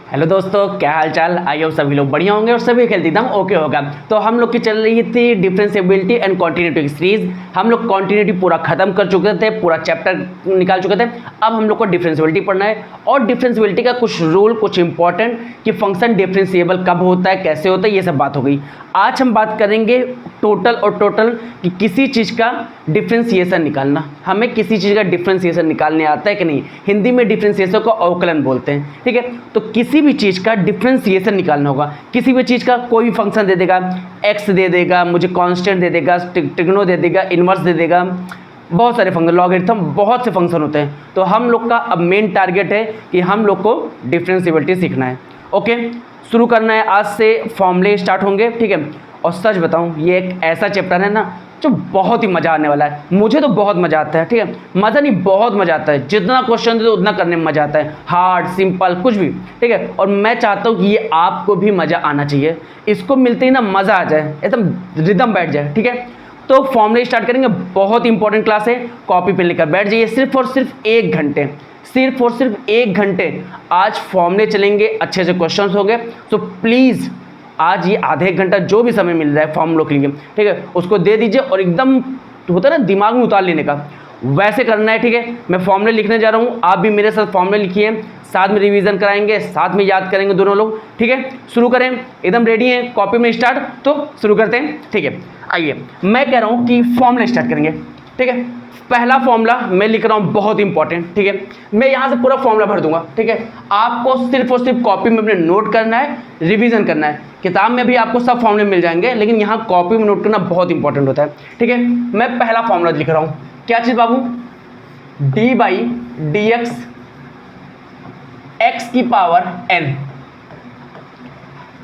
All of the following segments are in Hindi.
हेलो दोस्तों, क्या हाल चाल। आई होप सभी लोग बढ़िया होंगे और सभी हेल्थ एकदम ओके होगा। तो हम लोग की चल रही थी डिफरेंशिएबिलिटी एंड कॉन्टिन्यूटी की सीरीज। हम लोग कॉन्टिन्यूटी पूरा खत्म कर चुके थे, पूरा चैप्टर निकाल चुके थे। अब हम लोग को डिफरेंशिएबिलिटी पढ़ना है और डिफरेंशिएबिलिटी का कुछ रूल, कुछ इंपॉर्टेंट कि फंक्शन डिफरेंशिएबल कब होता है, कैसे होता है, ये सब बात हो गई। आज हम बात करेंगे टोटल कि किसी चीज़ का डिफरेंशिएशन निकालना। हमें किसी चीज़ का डिफरेंशिएशन निकालने आता है कि नहीं। हिंदी में डिफरेंशिएशन को अवकलन बोलते हैं, ठीक है। तो किसी भी चीज़ का डिफरेंशिएशन निकालना होगा। किसी भी चीज़ का कोई फंक्शन दे देगा, एक्स दे देगा, मुझे कांस्टेंट दे देगा, ट्रिग्नो दे देगा, इनवर्स दे देगा, बहुत सारे फंक्शन, लॉगरिथम, बहुत से फंक्शन होते हैं। तो हम लोग का अब मेन टारगेट है कि हम लोग को डिफरेंशिएबिलिटी सीखना है। ओके, शुरू करना है। आज से फॉर्मूले स्टार्ट होंगे, ठीक है। और सच बताऊं, ये एक ऐसा चैप्टर है ना जो बहुत ही मज़ा आने वाला है। मुझे तो बहुत मज़ा आता है, ठीक है। मज़ा नहीं, बहुत मज़ा आता है। जितना क्वेश्चन दे दो उतना करने में मज़ा आता है, हार्ड सिंपल कुछ भी, ठीक है। और मैं चाहता हूँ कि ये आपको भी मज़ा आना चाहिए। इसको मिलते ही ना मज़ा आ जाए, एकदम रिदम बैठ जाए, ठीक है। तो फॉर्मूले स्टार्ट करेंगे। बहुत इंपॉर्टेंट क्लास है, कॉपी पे लेकर बैठ जाइए। सिर्फ और सिर्फ 1 घंटे, सिर्फ और सिर्फ 1 घंटे आज फॉर्मूले चलेंगे, अच्छे अच्छे क्वेश्चन होंगे। तो प्लीज़ आज ये आधे 1 घंटा जो भी समय मिल रहा है फॉर्मूलों के लिए, ठीक है, उसको दे दीजिए। और एकदम होता है ना दिमाग में उतार लेने का, वैसे करना है, ठीक है। मैं फॉर्मूले लिखने जा रहा हूँ, आप भी मेरे साथ फॉर्मूले लिखिए, साथ में रिवीजन कराएंगे, साथ में याद करेंगे दोनों लोग, ठीक है। शुरू करें, एकदम रेडी हैं, कॉपी में स्टार्ट। तो शुरू करते हैं, ठीक है। आइए, मैं कह रहा हूँ कि फॉर्मूले स्टार्ट करेंगे, ठीक है। पहला फॉर्मूला मैं लिख रहा हूँ, बहुत इंपॉर्टेंट, ठीक है। मैं यहाँ से पूरा फॉर्मूला भर दूंगा, ठीक है। आपको सिर्फ और सिर्फ कॉपी में अपने नोट करना है, रिवीजन करना है। किताब में भी आपको सब फॉर्मूले मिल जाएंगे, लेकिन यहाँ कॉपी में नोट करना बहुत इंपॉर्टेंट होता है, ठीक है। मैं पहला फॉर्मूला लिख रहा हूँ, क्या चीज़ बाबू, डी बाई डी एक्स की पावर एन।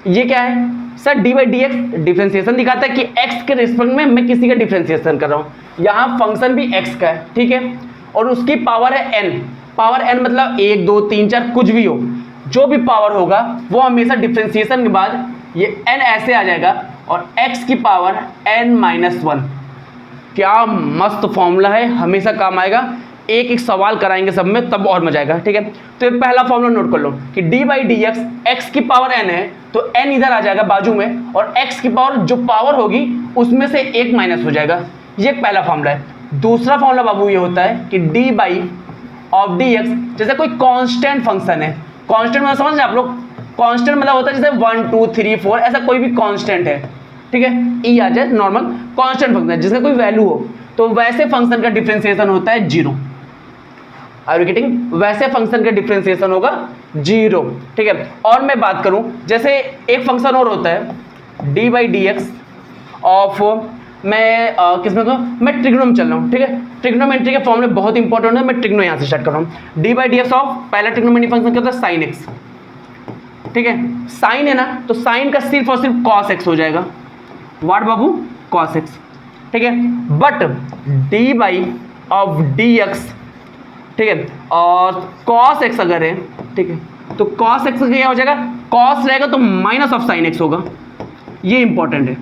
ये क्या है sir? D by d x differentiation दिखाता है कि एक्स के रिस्पेक्ट में मैं किसी का डिफ्रेंसिएशन कर रहा हूँ। यहाँ फंक्शन भी एक्स का है, ठीक है, और उसकी पावर है एन। पावर एन मतलब 1 2 3 4 कुछ भी हो, जो भी पावर होगा वो हमेशा डिफ्रेंसिएशन के बाद ये एन ऐसे आ जाएगा और एक्स की पावर n-1। क्या मस्त फॉर्मूला है, हमेशा काम आएगा। एक एक सवाल कराएंगे सब में, तब और मजा आएगा, ठीक है। तो ये पहला फॉर्मूला नोट कर लो कि D by d x, x की पावर एन है तो एन इधर आ जाएगा बाजू में, और एक्स की पावर जो पावर होगी उसमें से 1 माइनस हो जाएगा। ये पहला फॉर्मूला है। दूसरा फॉर्मूला बाबू ये होता है कि D by of d x, जैसे कोई कांस्टेंट फंक्शन है, कांस्टेंट मतलब समझ रहे आप लोग, कांस्टेंट मतलब होता है जैसे 1 2 3 4, ऐसा कोई भी कांस्टेंट है, ठीक है, ई आ जाए, नॉर्मल कांस्टेंट फंक्शन जिसका कोई वैल्यू हो, तो वैसे फंक्शन का डिफरेंशिएशन होता है 0। Are you getting? वैसे फंक्शन का डिफरेंशिएशन होगा 0, ठीक है। और मैं बात करूं, जैसे एक फंक्शन और होता है d by d x of, मैं किसमें तो मैं ट्रिग्नो में चल रहा हूँ, ठीक है। ट्रिग्नोमेट्री के फॉर्मूले बहुत इंपॉर्टेंट है, मैं ट्रिग्नो यहाँ से स्टार्ट कर रहा हूँ। D by d x of, पहला ट्रिग्नोमेट्री फंक्शन क्या होता है, साइन एक्स, ठीक है। साइन है ना, तो साइन का सिर्फ और सिर्फ कॉस एक्स हो जाएगा। What Babu? कॉस एक्स, ठीक है। But D by of d x, ठीक है, और कॉस एक्स अगर है, ठीक है, तो कॉस एक्स क्या हो जाएगा, कॉस रहेगा तो माइनस ऑफ साइन एक्स होगा। ये इंपॉर्टेंट है,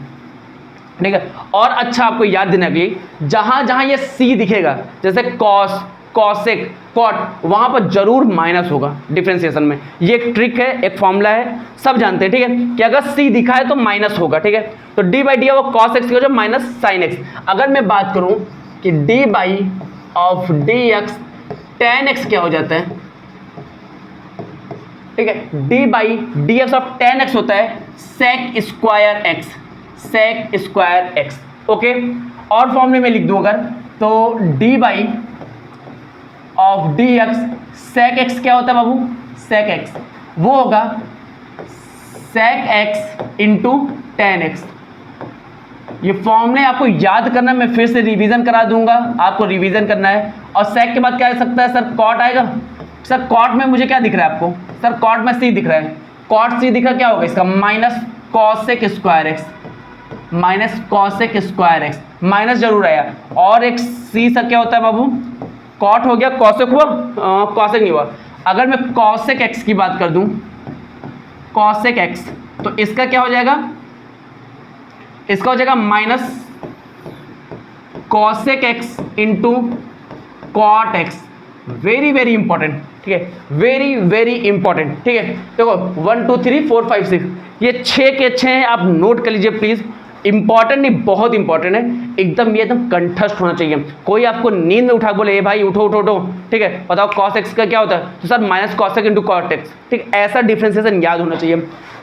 ठीक है। और अच्छा आपको याद देना कि जहां जहां ये सी दिखेगा, जैसे कॉस, कॉसेक, कॉट, वहां पर जरूर माइनस होगा डिफरेंशिएशन में। ये एक ट्रिक है, एक फॉर्मूला है, सब जानते हैं, ठीक है, कि अगर सी दिखा है तो माइनस होगा, ठीक है। तो D by D of cos x की हो जाए माइनस साइन एक्स। अगर मैं बात करूं कि D by of d x tan x क्या हो जाता है, ठीक है, d by d x of tan x होता है sec square x, sec square x, okay. और फॉर्मूले में लिख दूं अगर, तो D by of d x sec x क्या होता है बाबू, sec x, वो होगा sec x into tan x। ये फॉर्मूले आपको याद करना है, मैं फिर से रिवीजन करा दूंगा, आपको रिवीजन करना है। और सेक के बाद क्या आ सकता है सर, कॉट आएगा। सर कॉट में मुझे क्या दिख रहा है आपको, सर कॉट में सी दिख रहा है, कॉट सी दिख रहा, क्या होगा इसका, minus cosec square x, minus cosec square x, minus जरूर आया। और एक सी सर क्या होता है बाबू, कॉट हो गया, कॉसेक हुआ, कॉसेक नहीं हुआ। अगर मैं कॉसेक एक्स की बात कर दूं, कॉसेक एक्स, तो इसका क्या हो जाएगा, इसका हो जाएगा minus cosec x into cot x. Very very important, ठीक है, वेरी वेरी इंपॉर्टेंट। ठीक है, देखो 1 2 3 4 5 6 ये 6 के 6 हैं, आप नोट कर लीजिए प्लीज। इंपॉर्टेंट नहीं, बहुत इंपॉर्टेंट है, एकदम ये एकदम कंठस्थ होना चाहिए। कोई आपको नींद में उठा बोले ए भाई उठो उठो उठो, ठीक है, बताओ cos x का क्या होता है, तो sir minus cos x into cot x, ठीक, ऐसा डिफ्रेंसिएशन याद होना चाहिए।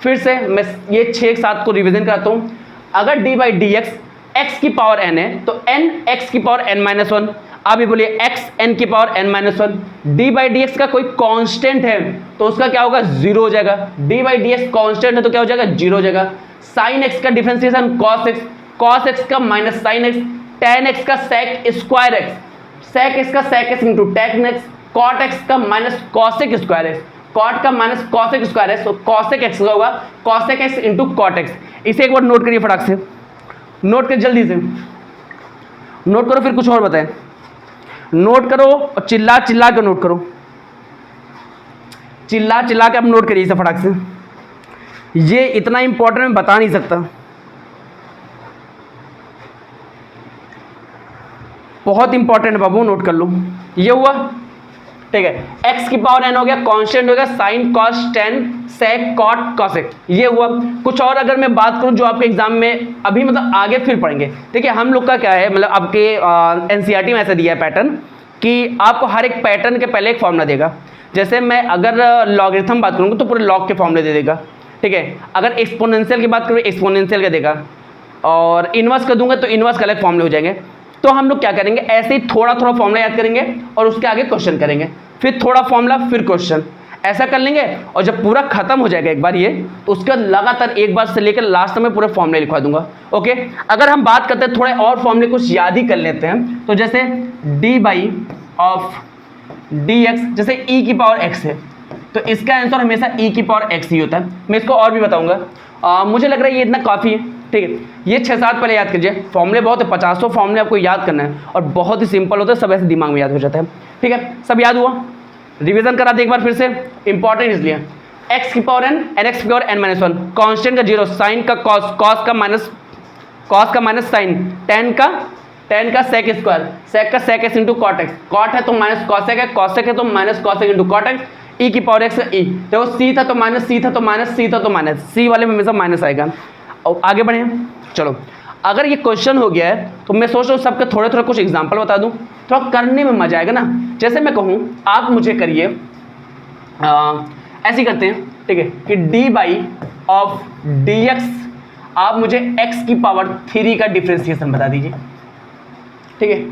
फिर से मैं ये 6 एक साथ को रिविजन कराता हूँ। अगर d by d x x की पावर n है तो n x की पावर n माइनस वन, आप ये बोलिए x n की power n minus one. D by d x का कोई कांस्टेंट है तो उसका क्या होगा, जीरो हो जाएगा। D by d x constant है तो क्या हो जाएगा, जीरो हो जाएगा। साइन x का डिफरेंशिएशन cos x का minus sine x, tan x का sec square x, sec x का sec x into tan x, cot x का minus cosec square x, cot का माइनस cosec स्क्वायर x, तो cosec x का होगा cosec x into cot x। इसे एक बार नोट करिए फटाक से, नोट कर जल्दी से नोट करो, फिर कुछ और बताएं। नोट करो और चिल्ला चिल्ला के नोट करो, चिल्ला चिल्ला के आप नोट करिए इसे फटाक से। ये इतना इंपॉर्टेंट मैं बता नहीं सकता, बहुत इंपॉर्टेंट है बाबू, नोट कर लो। ये हुआ, ठीक है, x की पावर n हो गया, कांस्टेंट हो गया, sine cos tan sec cot cosec, ये हुआ। कुछ और अगर मैं बात करूं जो आपके एग्जाम में अभी मतलब आगे फिर पढ़ेंगे, ठीक है, हम लोग का क्या है, मतलब आपके एनसीईआरटी में ऐसा दिया है पैटर्न कि आपको हर एक पैटर्न के पहले एक फॉर्मूला देगा। जैसे मैं अगर लॉगरिथम बात करूंगा तो पूरे लॉग के फॉर्मूले दे देगा, ठीक है, अगर एक्सपोनेंशियल की बात करूँ एक्सपोनेंशियल का देगा, और इनवर्स का दूंगा तो इनवर्स का अलग फॉर्मूले हो जाएंगे। तो हम लोग क्या करेंगे, ऐसे ही थोड़ा थोड़ा फॉर्मूला याद करेंगे और उसके आगे क्वेश्चन करेंगे, फिर थोड़ा फॉर्मूला फिर क्वेश्चन, ऐसा कर लेंगे। और जब पूरा खत्म हो जाएगा एक बार ये, तो उसके बाद लगातार एक बार से लेकर लास्ट में पूरे फॉर्मूले लिखवा दूंगा। ओके, अगर हम बात करते हैं थोड़े और फॉर्मूले कुछ याद ही कर लेते हैं, तो जैसे D by of d x, जैसे ई की पावर एक्स है तो इसका आंसर हमेशा ई की पावर एक्स ही होता है। मैं इसको और भी बताऊंगा, मुझे लग रहा है ये इतना काफ़ी है, ठीक है। ये 6-7 पहले याद कीजिए, फॉर्मूले बहुत है, 50 फॉर्मूले आपको याद करना है और बहुत ही सिंपल होता है, सब ऐसे दिमाग में याद हो जाता है, ठीक है। सब याद हुआ, रिवीजन करा दे एक बार फिर से, इंपॉर्टेंट इसलिए x की पावर n, nx की power n minus one, constant का जीरो, साइन का कॉस, कॉस का माइनस साइन, टेन का सेक स्क्वायर, सेक का sec x into cot x, cot है तो माइनस कॉसेक है, कॉसेक है तो minus cosec into cot x, ई की पावर एक्स का ई, देखो सी था तो माइनस, सी था तो माइनस, सी था तो माइनस, सी वाले में हमेशा माइनस आएगा। और आगे बढ़े, चलो अगर ये क्वेश्चन हो गया है तो मैं सोच रहा हूँ सबके थोड़े थोड़े कुछ एग्जाम्पल बता दूँ, थोड़ा करने में मजा आएगा ना। जैसे मैं कहूँ आप मुझे करिए, ऐसे करते हैं, ठीक है, कि D by of d x, आप मुझे x की पावर 3 का डिफ्रेंसिएशन बता दीजिए, ठीक है,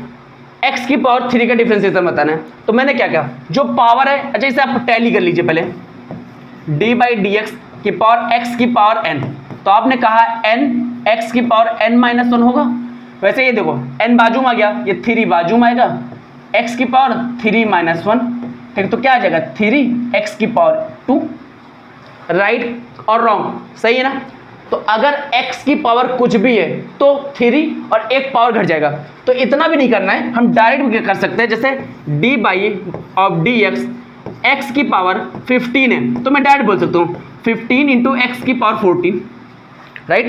x की पावर 3 का डिफ्रेंसिएशन बताना है। तो मैंने क्या कहा, जो पावर है, अच्छा इसे आप टैली कर लीजिए पहले, डी बाई डी एक्स की पावर x की पावर n, तो आपने कहा n x की पावर n माइनस वन होगा। वैसे ये देखो n बाजू में आ गया, ये 3 बाजू में आएगा, x की पावर 3 माइनस वन, ठीक है, तो क्या आ जाएगा 3 x की पावर 2, राइट और रॉन्ग, सही है ना। तो अगर x की पावर कुछ भी है तो 3 और एक पावर घट जाएगा, तो इतना भी नहीं करना है, हम डायरेक्ट भी कर सकते हैं। जैसे d by of d x, x की पावर 15 है तो मैं डायरेक्ट बोल सकता हूँ 15 इंटू एक्स की पावर 14, राइट,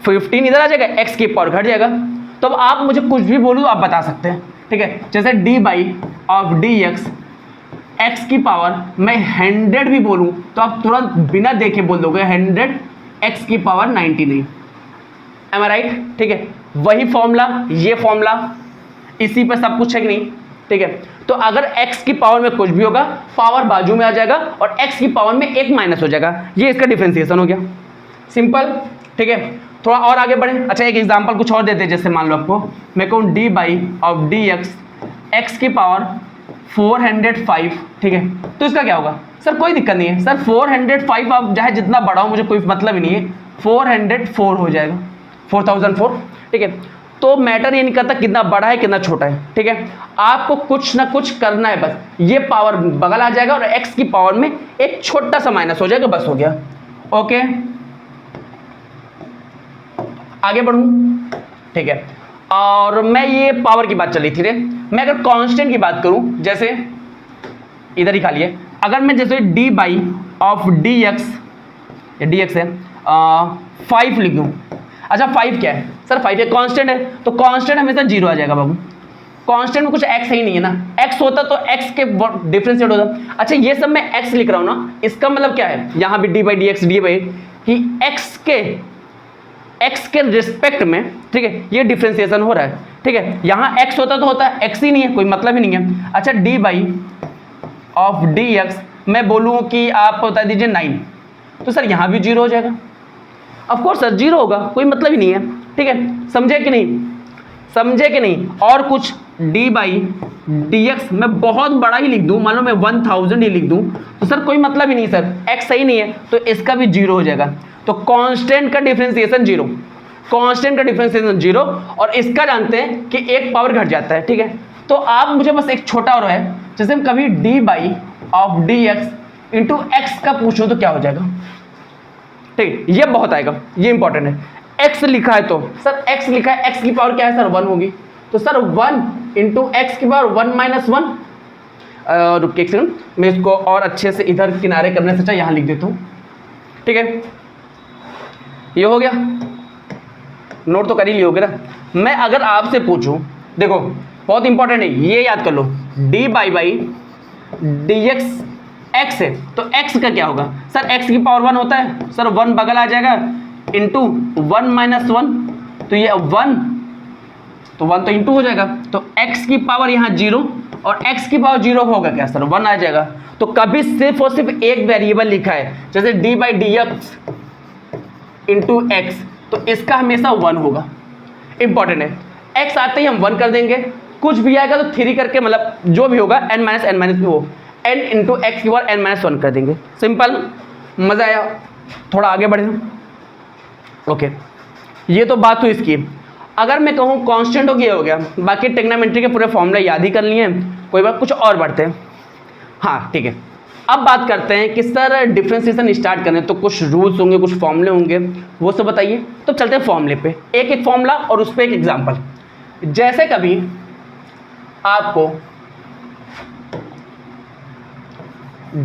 15 इधर आ जाएगा, x की पावर घट जाएगा। तो अब आप मुझे कुछ भी बोलो आप बता सकते हैं, ठीक है। जैसे d by of d x, x की पावर मैं 100 भी बोलूँ तो आप तुरंत बिना देखे बोल दोगे 100 x की पावर 99, एम आई राइट, ठीक है। वही फॉर्मूला, ये फॉर्मूला, इसी पे सब कुछ है कि नहीं, ठीक है। तो अगर x की पावर में कुछ भी होगा पावर बाजू में आ जाएगा और x की पावर में एक माइनस हो जाएगा, ये इसका डिफरेंशिएशन हो गया, सिंपल, ठीक है। थोड़ा और आगे बढ़े, अच्छा एक एग्जांपल कुछ और देते हैं। जैसे मान लो आपको मैं कहूँ D by of d x, x की पावर 405, ठीक है, तो इसका क्या होगा, सर कोई दिक्कत नहीं है सर, 405 आप चाहे जितना बड़ा हो मुझे कोई मतलब ही नहीं है, 404 हो जाएगा, 4004, ठीक है। तो मैटर ये नहीं करता कितना बड़ा है कितना छोटा है, ठीक है, आपको कुछ ना कुछ करना है, बस ये पावर बगल आ जाएगा और एक्स की पावर में एक छोटा सा माइनस हो जाएगा, बस हो गया। ओके आगे बढ़ूं, ठीक है। और मैं ये पावर की बात चली थी रे, मैं अगर कांस्टेंट की बात करूं, जैसे इधर ही खा लिए, अगर मैं जैसे D by of d x, D x है 5 लिख दूँ, अच्छा 5 क्या है सर, 5 है कांस्टेंट है, तो कांस्टेंट हमेशा 0 आ जाएगा बाबू, कांस्टेंट में कुछ एक्स ही नहीं है ना, एक्स होता तो एक्स के डिफरेंशिएट होता। अच्छा ये सब मैं एक्स लिख रहा हूं ना, इसका मतलब क्या है, यहां भी डी बाई डी एक्स कि एक्स के रिस्पेक्ट में, ठीक है, ये डिफरेंशिएशन हो रहा है, ठीक है। यहां एक्स होता तो होता एक्स ही नहीं है, कोई मतलब ही नहीं है। अच्छा D by of d x मैं बोलूं कि आप बता दीजिए 9, तो सर यहां भी 0 हो जाएगा। ऑफ कोर्स सर 0 होगा, कोई मतलब ही नहीं है, ठीक है। समझे कि नहीं, समझे कि नहीं। और कुछ d बाई डी एक्स मैं बहुत बड़ा ही लिख दूं, मान लो मैं 1000 ही लिख दूं, तो सर कोई मतलब ही नहीं सर, x सही नहीं है तो इसका भी 0 हो जाएगा। तो कांस्टेंट का डिफरेंशिएशन 0, कांस्टेंट का डिफरेंशिएशन 0, और इसका जानते हैं कि एक पावर घट जाता है, ठीक है। तो आप मुझे बस एक छोटा और है, जैसे हम कभी d by of d x into x का पूछो तो क्या हो जाएगा, ठीक है, ये बहुत आएगा, ये इंपॉर्टेंट है। x लिखा है तो सर x लिखा है, x की पावर क्या है सर 1 होगी, तो सर 1 इंटू एक्स की पावर 1 माइनस 1, रुकिए एक सेकंड, मैं इसको और अच्छे से इधर किनारे करने से अच्छा यहाँ लिख देता हूँ, ठीक है। ये हो गया, नोट तो कर ही लियोगे ना। मैं अगर आपसे पूछूं, देखो बहुत इंपॉर्टेंट है, ये याद कर लो, d by d x x है तो x का क्या होगा सर, x की पावर 1 होता है सर, 1 बगल आ जाएगा इंटू 1 माइनस 1, तो ये 1, तो 1 तो इंटू हो जाएगा, तो x की पावर यहाँ 0 और x की पावर 0 होगा क्या सर, 1 आ जाएगा। तो कभी सिर्फ और सिर्फ एक वेरिएबल लिखा है, जैसे d by d x into x, तो इसका हमेशा 1 होगा, इंपॉर्टेंट है। x आते ही हम 1 कर देंगे, कुछ भी आएगा तो 3 करके, मतलब जो भी होगा n माइनस भी हो, n इंटू एक्स की पावर n माइनस 1 कर देंगे, सिंपल। मजा आया, थोड़ा आगे बढ़े, ओके। ये तो बात हुई इसकी। अगर मैं कहूँ कांस्टेंट हो गया, बाकी ट्रिग्नोमेट्री के पूरे फॉर्मूले याद ही कर लिए, कोई बात, कुछ और बढ़ते हैं। हाँ ठीक है, अब बात करते हैं कि सर डिफरेंशिएशन स्टार्ट करें तो कुछ रूल्स होंगे, कुछ फॉर्मूले होंगे, वो सब बताइए। तो चलते हैं फॉर्मूले पे, एक एक फॉर्मूला और उस पर एक एग्जाम्पल। जैसे कभी आपको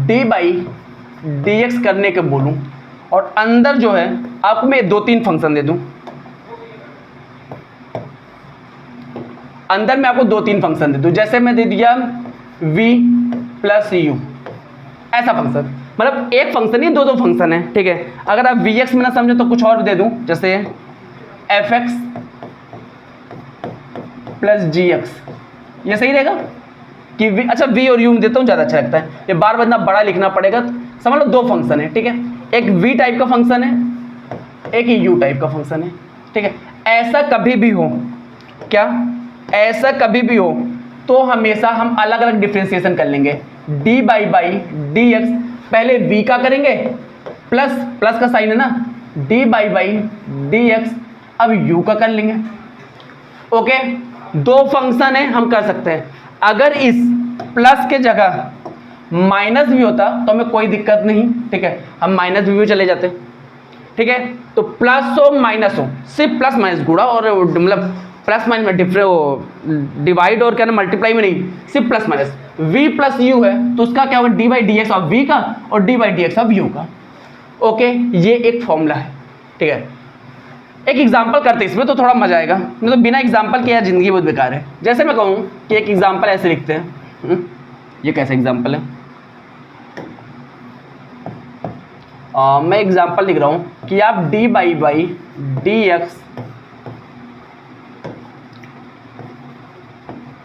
d बाई डी एक्स करने के बोलूं और अंदर जो है आपको मैं 2-3 फंक्शन दे दूं, अंदर मैं आपको 2-3 फंक्शन दे दूं, जैसे मैं दे दिया v प्लस यू, ऐसा फंक्शन, मतलब एक फंक्शन नहीं 2-2 फंक्शन है, ठीक है। अगर आप वी एक्स में ना समझो तो कुछ और दे दूं, जैसे एफ एक्स प्लस जी एक्स, ये सही रहेगा कि v, अच्छा v और u में देता हूँ, ज़्यादा अच्छा लगता है, ये बार बार इतना बड़ा लिखना पड़ेगा। समझ लो 2 फंक्शन है, ठीक है, एक v टाइप का फंक्शन है, एक u टाइप का फंक्शन है, ठीक है। ऐसा कभी भी हो, क्या ऐसा कभी भी हो तो हमेशा हम अलग अलग डिफरेंशिएशन कर लेंगे। d बाई डी एक्स पहले v का करेंगे, प्लस प्लस का साइन है ना, d बाई डी एक्स अब u का कर लेंगे, ओके। 2 फंक्शन है, हम कर सकते हैं। अगर इस प्लस के जगह माइनस भी होता तो हमें कोई दिक्कत नहीं, ठीक है, हम माइनस भी चले जाते, ठीक है। तो प्लस हो माइनस हो, सिर्फ प्लस माइनस गुणा और मतलब प्लस माइनस में डिवाइड और क्या ना मल्टीप्लाई में नहीं, सिर्फ plus minus. v plus u है तो उसका क्या होगा, d by d x of v का और d by d x of u का, ओके। ये एक फॉर्मूला है, ठीक है। एक एग्जाम्पल करते हैं इसमें तो थोड़ा मजा आएगा, नहीं तो बिना एग्जाम्पल के यार जिंदगी बहुत बेकार है। जैसे मैं कहूँ कि एक एग्जाम्पल ऐसे लिखते हैं, ये कैसा एग्जाम्पल है, मैं एग्जाम्पल लिख रहा हूँ कि आप d by d x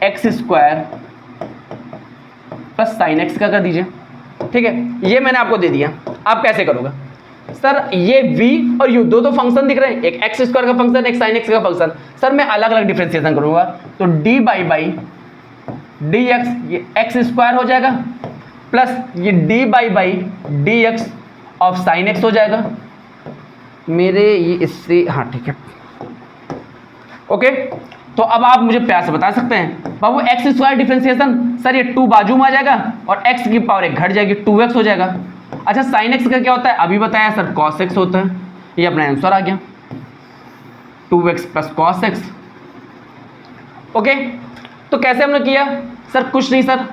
x square plus sine x का कर दीजिए, ठीक है। ये मैंने आपको दे दिया, आप कैसे करोगे सर, ये v और u दो फंक्शन दिख रहे हैं, एक एक्स स्क्वायर का फंक्शन, एक साइन एक्स का फंक्शन, सर मैं अलग अलग डिफरेंशिएशन करूंगा। तो d बाई डी एक्स ये एक्स स्क्वायर हो जाएगा, प्लस ये d by d x of sine x हो जाएगा मेरे, ये इससे, हाँ ठीक है, ओके। तो अब आप मुझे प्यार से बता सकते हैं बाबू एक्स स्क्वायर डिफरेंशिएशन, सर ये 2 बाजू में आ जाएगा और x की पावर 1 घट जाएगी, 2x हो जाएगा। अच्छा साइन एक्स का क्या होता है, अभी बताया सर cos x होता है, ये अपना आंसर आ गया 2x plus cos x, okay. तो कैसे हमने किया सर, कुछ नहीं सर,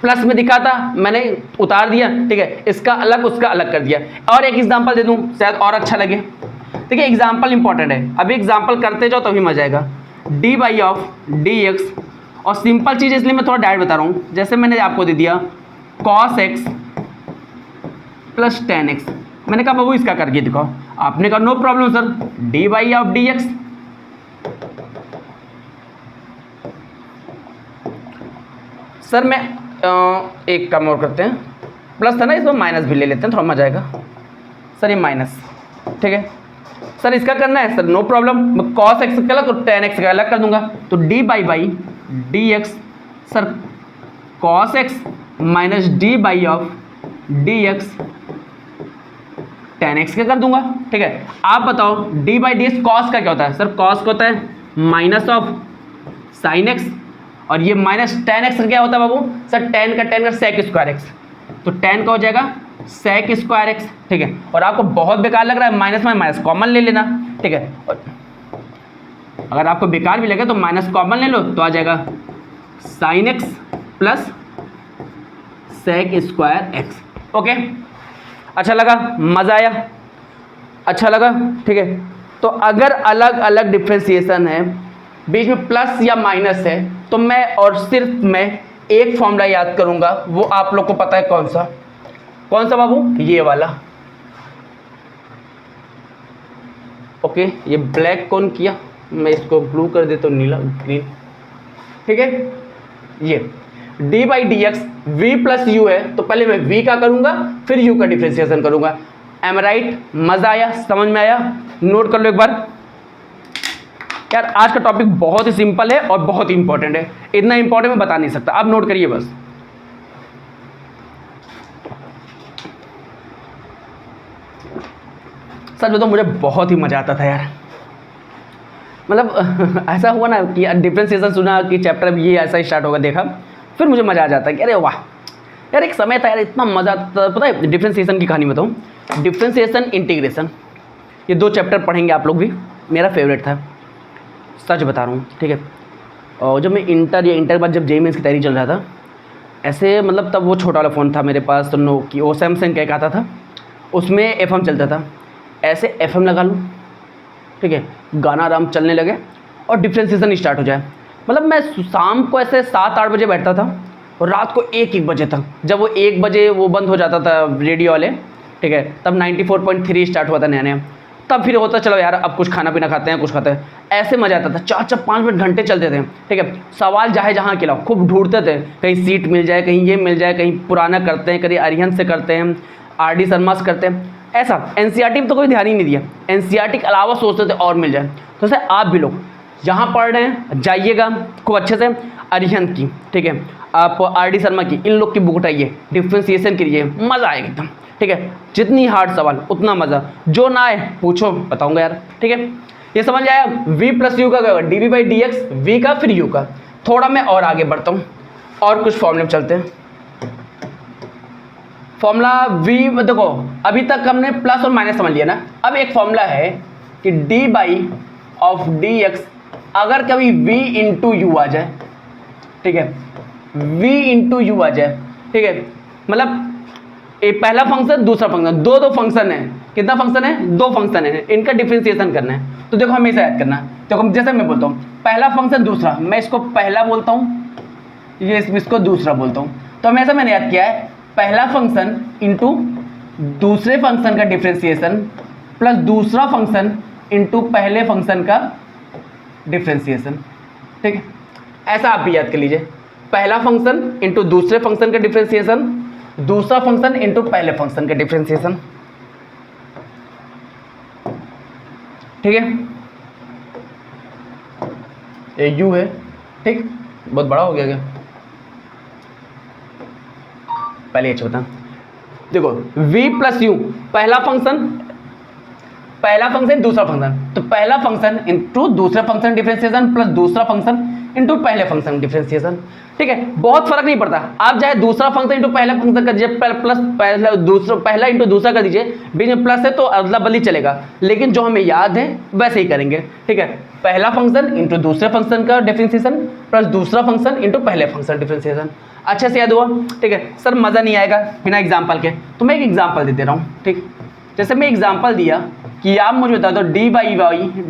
प्लस में दिखा था मैंने उतार दिया, ठीक है, इसका अलग उसका अलग कर दिया। और एक एग्जांपल दे दूं शायद और अच्छा लगे, देखिए एग्जांपल इंपॉर्टेंट है, अभी एग्जांपल करते जाओ तभी मजा आएगा। D by of d x, और सिंपल चीज़ इसलिए मैं थोड़ा डायरेक्ट बता रहा हूँ, जैसे मैंने आपको दे दिया cos x plus tan x, मैंने कहा बाबू इसका करके दिखाओ, आपने कहा no problem sir, d by of d x. Sir मैं एक काम और करते हैं, प्लस था ना इसमें माइनस भी ले लेते हैं, थोड़ा मजा आएगा। सर ये माइनस, ठीक है सर, इसका करना है सर नो प्रॉब्लम, मैं कॉस एक्स का अलग तो टेन एक्स का अलग कर दूंगा, तो D by d x, sir cos x minus D by of d x tan x का कर दूंगा, ठीक है। आप बताओ D by d x cos का क्या होता है? सर कॉस का होता है माइनस ऑफ साइन एक्स, और ये माइनस टेन एक्स का क्या होता है बाबू? सर टेन का सेक स्क्वायर एक्स, तो टेन का हो जाएगा सेक स्क्वायर एक्स, ठीक है। और आपको बहुत बेकार लग रहा है माइनस में माइनस कॉमन ले लेना, ठीक है। और अगर आपको बेकार भी लगे तो माइनस कॉमन ले लो, तो आ जाएगा sine x plus sec square x. Okay, अच्छा लगा, मज़ा आया, अच्छा लगा, ठीक है। तो अगर अलग अलग डिफ्रेंसिएशन है, बीच में प्लस या माइनस है, तो मैं और सिर्फ मैं एक फॉर्मूला याद करूंगा, वो आप लोग को पता है कौन सा बाबू? ये वाला। ओके, ये ब्लैक कौन किया, मैं इसको ब्लू कर देता हूँ, नीला ग्रीन, ठीक है। ये d by d x v plus u है, तो पहले मैं वी का करूंगा फिर यू का डिफ्रेंसिएशन करूंगा। Am right? मजा आया, समझ में आया? नोट कर लो एक बार यार, आज का टॉपिक बहुत ही सिंपल है और बहुत ही इंपॉर्टेंट है, इतना इंपॉर्टेंट मैं बता नहीं सकता, आप नोट करिए बस। सच बताऊं मुझे बहुत ही मजा आता था यार, मतलब ऐसा हुआ ना कि डिफ्रेंसिएशन सुना कि चैप्टर ये ऐसा स्टार्ट होगा, देखा फिर मुझे मजा आ जाता है कि अरे वाह यार, एक समय था यार इतना मजा आता था। पता है डिफ्रेंसिएशन की कहानी बताऊं, डिफ्रेंसिएशन इंटीग्रेशन, ये दो चैप्टर पढ़ेंगे आप लोग भी, मेरा फेवरेट था, सच बता रहा हूँ, ठीक है। और जब मैं इंटर के बाद जब जेईई मेंस की तैयारी चल रहा था, ऐसे मतलब तब वो छोटा वाला फ़ोन था मेरे पास, तो नो कि वो सैमसंग का एक आता था, उसमें एफएम चलता था, ऐसे एफएम लगा लूँ, ठीक है, गाना आराम चलने लगे और डिफ्रेंसिएशन स्टार्ट हो जाए। मतलब मैं शाम को ऐसे 7-8 बजे बैठता था और रात को 1-1 बजे तक, जब वो 1 बजे वो बंद हो जाता था रेडियो वाले, ठीक है, तब 94.3 स्टार्ट हुआ था नया नया, तब फिर होता चलो यार अब कुछ खाना पीना खाते हैं, कुछ खाते हैं, ऐसे मजा आता था। 4-4 5 मिनट घंटे चलते थे, ठीक है। सवाल चाहे जहाँ के लाओ, खूब ढूंढते थे, कहीं सीट मिल जाए, कहीं ये मिल जाए, कहीं पुराना करते हैं, कहीं अरिहंत से करते हैं, आर.डी. शर्मा से करते हैं, ऐसा। एनसीईआरटी में तो कोई ध्यान ही नहीं दिया, एनसीईआरटी के अलावा सोचते थे और मिल जाए। तो सर आप भी लोग जहाँ पढ़ रहे हैं जाइएगा खूब अच्छे से, अरिहंत की, ठीक है, आप आर.डी. शर्मा की, इन लोग की बुक उठाइए, डिफ्रेंसिएशन कीजिए, मज़ा आएगा एकदम, ठीक है। जितनी हार्ड सवाल उतना मज़ा, जो ना आए पूछो बताऊंगा यार, ठीक है। ये समझ आया? v प्लस यू का क्या होगा? D v by d x, v का फिर यू का। थोड़ा मैं और आगे बढ़ता हूँ और कुछ फॉर्मूले में चलते हैं। फॉर्मूला v, देखो अभी तक हमने प्लस और माइनस समझ लिया ना, अब एक फॉर्मूला है कि D by of d x, अगर कभी v इंटू यू आ जाए, ठीक है, v इंटू यू आ जाए, ठीक है, मतलब एक पहला फंक्शन दूसरा फंक्शन, दो फंक्शन है, कितना फंक्शन है? 2 फंक्शन है, इनका डिफरेंशिएशन करना है। तो देखो हमेशा याद करना, देखो जैसे मैं बोलता हूँ पहला फंक्शन दूसरा, मैं इसको पहला बोलता हूँ, ये इसको दूसरा बोलता हूँ, तो हमेशा मैंने याद किया है पहला फंक्शन इंटू दूसरे फंक्शन का डिफरेंशिएशन प्लस दूसरा फंक्शन इंटू पहले फंक्शन का डिफरेंशिएशन, ठीक है। ऐसा आप भी याद कर लीजिए, पहला फंक्शन इंटू दूसरे फंक्शन का डिफरेंशिएशन, दूसरा फंक्शन इंटू पहले फंक्शन का डिफरेंशिएशन, ठीक है। ये u है, ठीक, बहुत बड़ा हो गया क्या? पहले अच्छा बता, देखो v प्लस यू, पहला फंक्शन दूसरा फंक्शन, तो पहला फंक्शन इंटू दूसरा फंक्शन डिफरेंशिएशन प्लस दूसरा फंक्शन इंटू पहले फंक्शन डिफरेंशिएशन, ठीक है। बहुत फर्क नहीं पड़ता, आप चाहे दूसरा फंक्शन इंटू पहला फंक्शन कर दीजिए, प्लस पहला इंटू दूसरा कर दीजिए, बीच में प्लस है तो अदला बदली चलेगा, लेकिन जो हमें याद है वैसे ही करेंगे, ठीक है। पहला फंक्शन इंटू दूसरे फंक्शन का डिफरेंशिएशन प्लस दूसरा फंक्शन इंटू पहले फंक्शन डिफरेंशिएशन, अच्छे से याद हुआ, ठीक है। सर मज़ा नहीं आएगा बिना एग्जाम्पल के, तो मैं एक एग्जाम्पल दे दे रहा हूँ, ठीक। जैसे मैं एग्जाम्पल दिया कि आप मुझे बता दो d by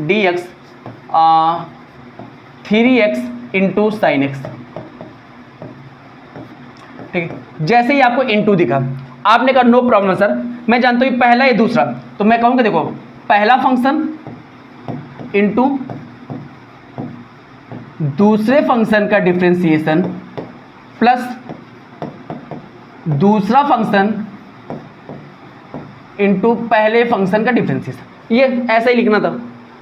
d x 3x into sine x. ठीक है, जैसे ही आपको इंटू दिखा आपने कहा नो प्रॉब्लम सर, मैं जानता हूँ पहला या दूसरा, तो मैं कहूँगा देखो पहला फंक्शन इंटू दूसरे फंक्शन का डिफरेंशिएशन प्लस दूसरा फंक्शन इंटू पहले फंक्शन का डिफरेंशिएशन। ये ऐसा ही लिखना था,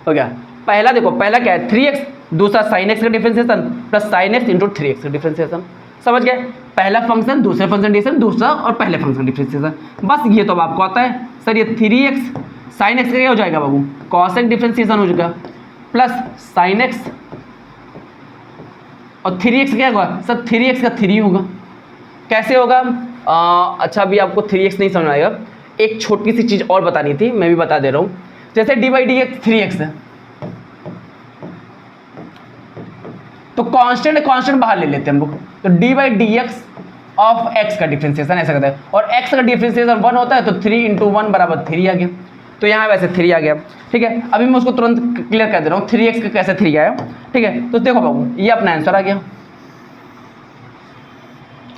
हो गया। पहला देखो, पहला क्या है 3x, दूसरा sin x का differentiation plus sin x into 3x का डिफरेंशिएशन। समझ गए, पहला फंक्शन दूसरे फंक्शन डिफरेंशिएशन, दूसरा और पहले फंक्शन डिफरेंशिएशन। बस ये तो अब आपको आता है सर। ये 3x sin x का क्या हो जाएगा बाबू, cos x डिफरेंशिएशन हो जाएगा प्लस sin x और 3x क्या होगा सर, 3x का 3 होगा। कैसे होगा? अच्छा अभी आपको 3x नहीं समझ आएगा, एक छोटी सी चीज़ और बतानी थी, मैं भी बता दे रहा हूँ। जैसे D by d x 3x है, तो कांस्टेंट कांस्टेंट बाहर ले लेते हैं हम लोग, तो D by d x of x का डिफरेंशिएशन ऐसा करते हैं, और x का डिफरेंशिएशन 1 होता है, तो 3 इंटू 1 बराबर 3 आ गया। तो यहाँ वैसे 3 आ गया। ठीक है, अभी मैं उसको तुरंत क्लियर कर दे रहा हूँ 3x का कैसे 3 आया। ठीक है, तो देखो बाबू ये अपना आंसर आ गया।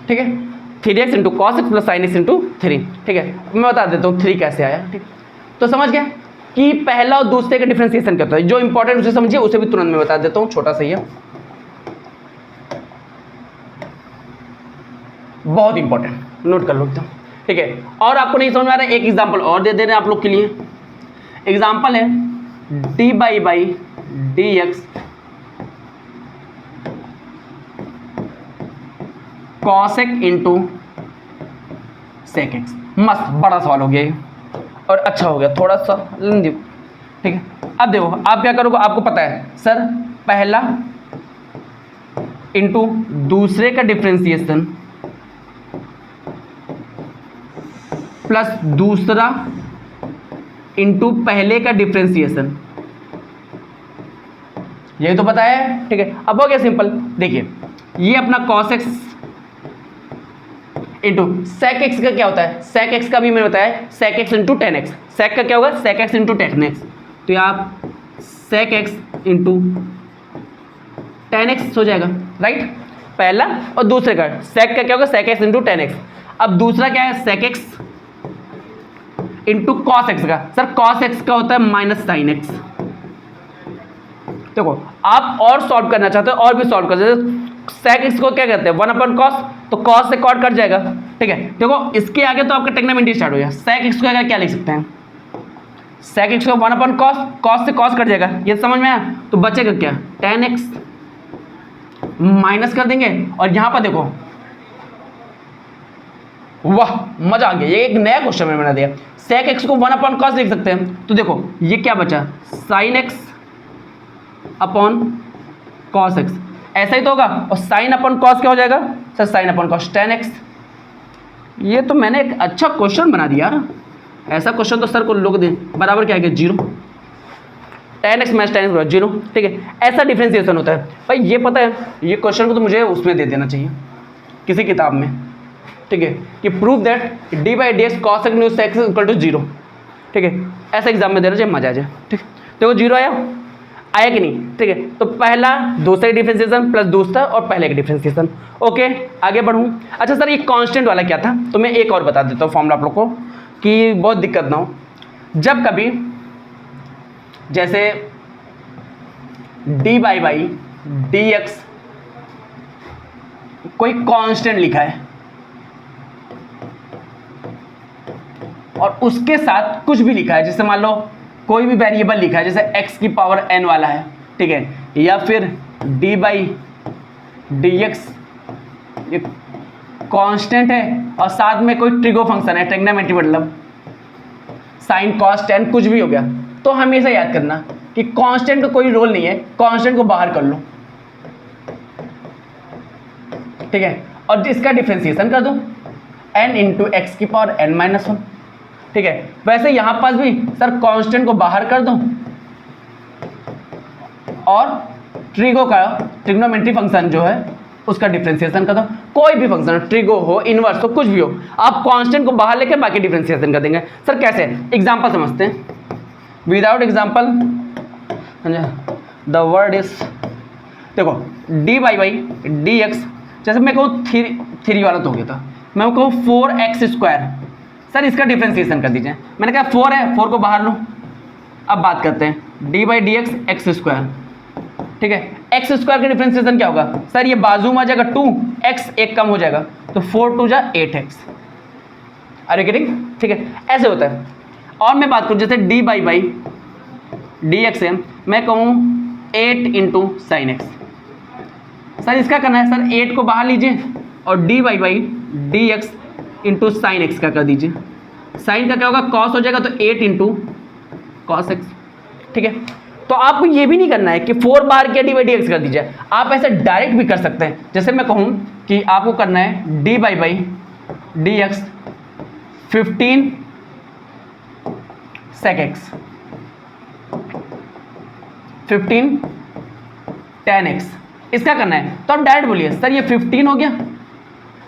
ठीक है, 3x into cos x plus sine x into 3। ठीक है, मैं बता देता हूँ 3 कैसे आया। ठीक, तो समझ गया कि पहला और दूसरे का डिफरेंशिएशन क्या होता है। जो इंपॉर्टेंट उसे समझिए, उसे भी तुरंत मैं बता देता हूँ, छोटा सा ही है, बहुत इंपॉर्टेंट, नोट कर लो एकदम। ठीक है, और आपको नहीं समझ में आ रहा है, एक एग्जांपल और दे रहे हैं आप लोग के लिए। एग्जांपल है d by by d x cos x into sec x. मस्त बड़ा सवाल हो गया ये, और अच्छा हो गया थोड़ा सा लेंदी। ठीक है, अब देखो आप क्या करोगे, आपको पता है सर पहला इंटू दूसरे का डिफरेंशिएशन प्लस दूसरा इंटू पहले का डिफरेंशिएशन, यही तो पता है। ठीक है, अब हो गया सिंपल। देखिए ये अपना cos x into sec x का क्या होता है, sec x का भी मैंने बताया sec x into tan x. sec का क्या होगा, sec x into tan x, तो ये आप sec x into tan x हो जाएगा, राइट। पहला और दूसरे का sec का क्या होगा, sec x into tan x. अब दूसरा क्या है, sec x into cos x का। सर कॉस एक्स का होता है माइनस साइन एक्स। देखो आप और सॉल्व करना चाहते हो और भी सॉल्व कर सकते हो। सेक एक्स को क्या कहते हैं, 1 अपॉन कॉस, तो कॉस से कॉट कट जाएगा। ठीक है, देखो इसके आगे तो आपका ट्रिग्नोमेट्री स्टार्ट हो गया। सेक एक्स को क्या लिख सकते हैं, सेक एक्स को 1 अपॉन कॉस, कॉस से कॉस कट जाएगा, ये समझ में आया। तो बचेगा क्या, टेन एक्स माइनस कर देंगे, और यहां पर देखो वाह मजा आ गया, ये एक नया क्वेश्चन मैंने बना दिया। सेक एक्स को 1 अपॉन कॉस लिख सकते हैं, तो देखो ये क्या बचा, sine x upon cos x, ऐसा ही तो होगा। और साइन अपॉन कॉस क्या हो जाएगा sir, sine upon cos tan x. ये तो मैंने एक अच्छा क्वेश्चन बना दिया यार, ऐसा क्वेश्चन तो सर को लोग दें। बराबर क्या है, 0, ten x minus ten x 0। ठीक है, ऐसा डिफरेंशिएशन होता है भाई, ये पता है। ये क्वेश्चन को तो मुझे उसमें दे देना चाहिए किसी किताब में। ठीक है, कि prove that d by d x cos x x equal to 0। ठीक है, ऐसा एग्जाम में देना चाहिए, मजा आ जाए। ठीक, देखो 0 आया कि नहीं। ठीक है, तो पहला दूसरे डिफरेंशिएशन प्लस दूसरा और पहले का डिफरेंशिएशन। ओके, आगे बढ़ूँ। अच्छा सर ये कांस्टेंट वाला क्या था, तो मैं एक और बता देता हूँ फॉर्मूला आप लोग को, कि बहुत दिक्कत ना हो। जब कभी जैसे D by by d x कोई कांस्टेंट लिखा है और उसके साथ कुछ भी लिखा है, जैसे मान लो कोई भी वेरिएबल लिखा है, जैसे x की पावर n वाला है, ठीक है, या फिर d बाई डी एक्स ये कांस्टेंट है और साथ में कोई ट्रिगो फंक्शन है, ट्रिग्नोमेट्री मतलब साइन कॉस टेन कुछ भी हो गया, तो हमेशा याद करना कि कांस्टेंट का कोई रोल नहीं है, कांस्टेंट को बाहर कर लो। ठीक है, और इसका डिफरेंशिएशन कर दो n इंटू एक्स की पावर n माइनस 1। ठीक है, वैसे यहां पास भी सर कांस्टेंट को बाहर कर दो और ट्रिगो का ट्रिग्नोमेट्री फंक्शन जो है उसका डिफरेंशिएशन कर दो। कोई भी फंक्शन ट्रिगो हो, इनवर्स हो, कुछ भी हो, आप कांस्टेंट को बाहर लेके बाकी डिफरेंशिएशन कर देंगे। सर कैसे, एग्जांपल समझते हैं। Without example the word is देखो dy/dx, जैसे मैं कहूँ थ्री वाला तो हो गया था, मैं कहूँ 4x², सर इसका डिफ्रेंसिएशन कर दीजिए। मैंने कहा 4 है, 4 को बाहर लो। अब बात करते हैं dy/dx x², ठीक है। x² का डिफ्रेंसिएशन क्या होगा सर, ये बाजू में आ जाएगा 2, x एक कम हो जाएगा, तो 4 2 जा 8x। अरे गेटिंग, ठीक है, ऐसे होता है। और मैं बात करूँ जैसे dy/dx है, मैं कहूँ 8 × sin x, सर इसका करना है सर 8 को बाहर लीजिए और dy/dx × sin x का कर दीजिए। साइन का क्या होगा, cos हो जाएगा, तो 8 × cos x, ठीक है। तो आपको ये भी नहीं करना है कि 4 बाहर किया dy/dx कर दीजिए, आप ऐसे डायरेक्ट भी कर सकते हैं। जैसे मैं कहूँ कि आपको करना है dy/dx 15 sec x 15 tan x, इसका करना है। तो आप डायरेक्ट बोलिए सर ये 15 हो गया,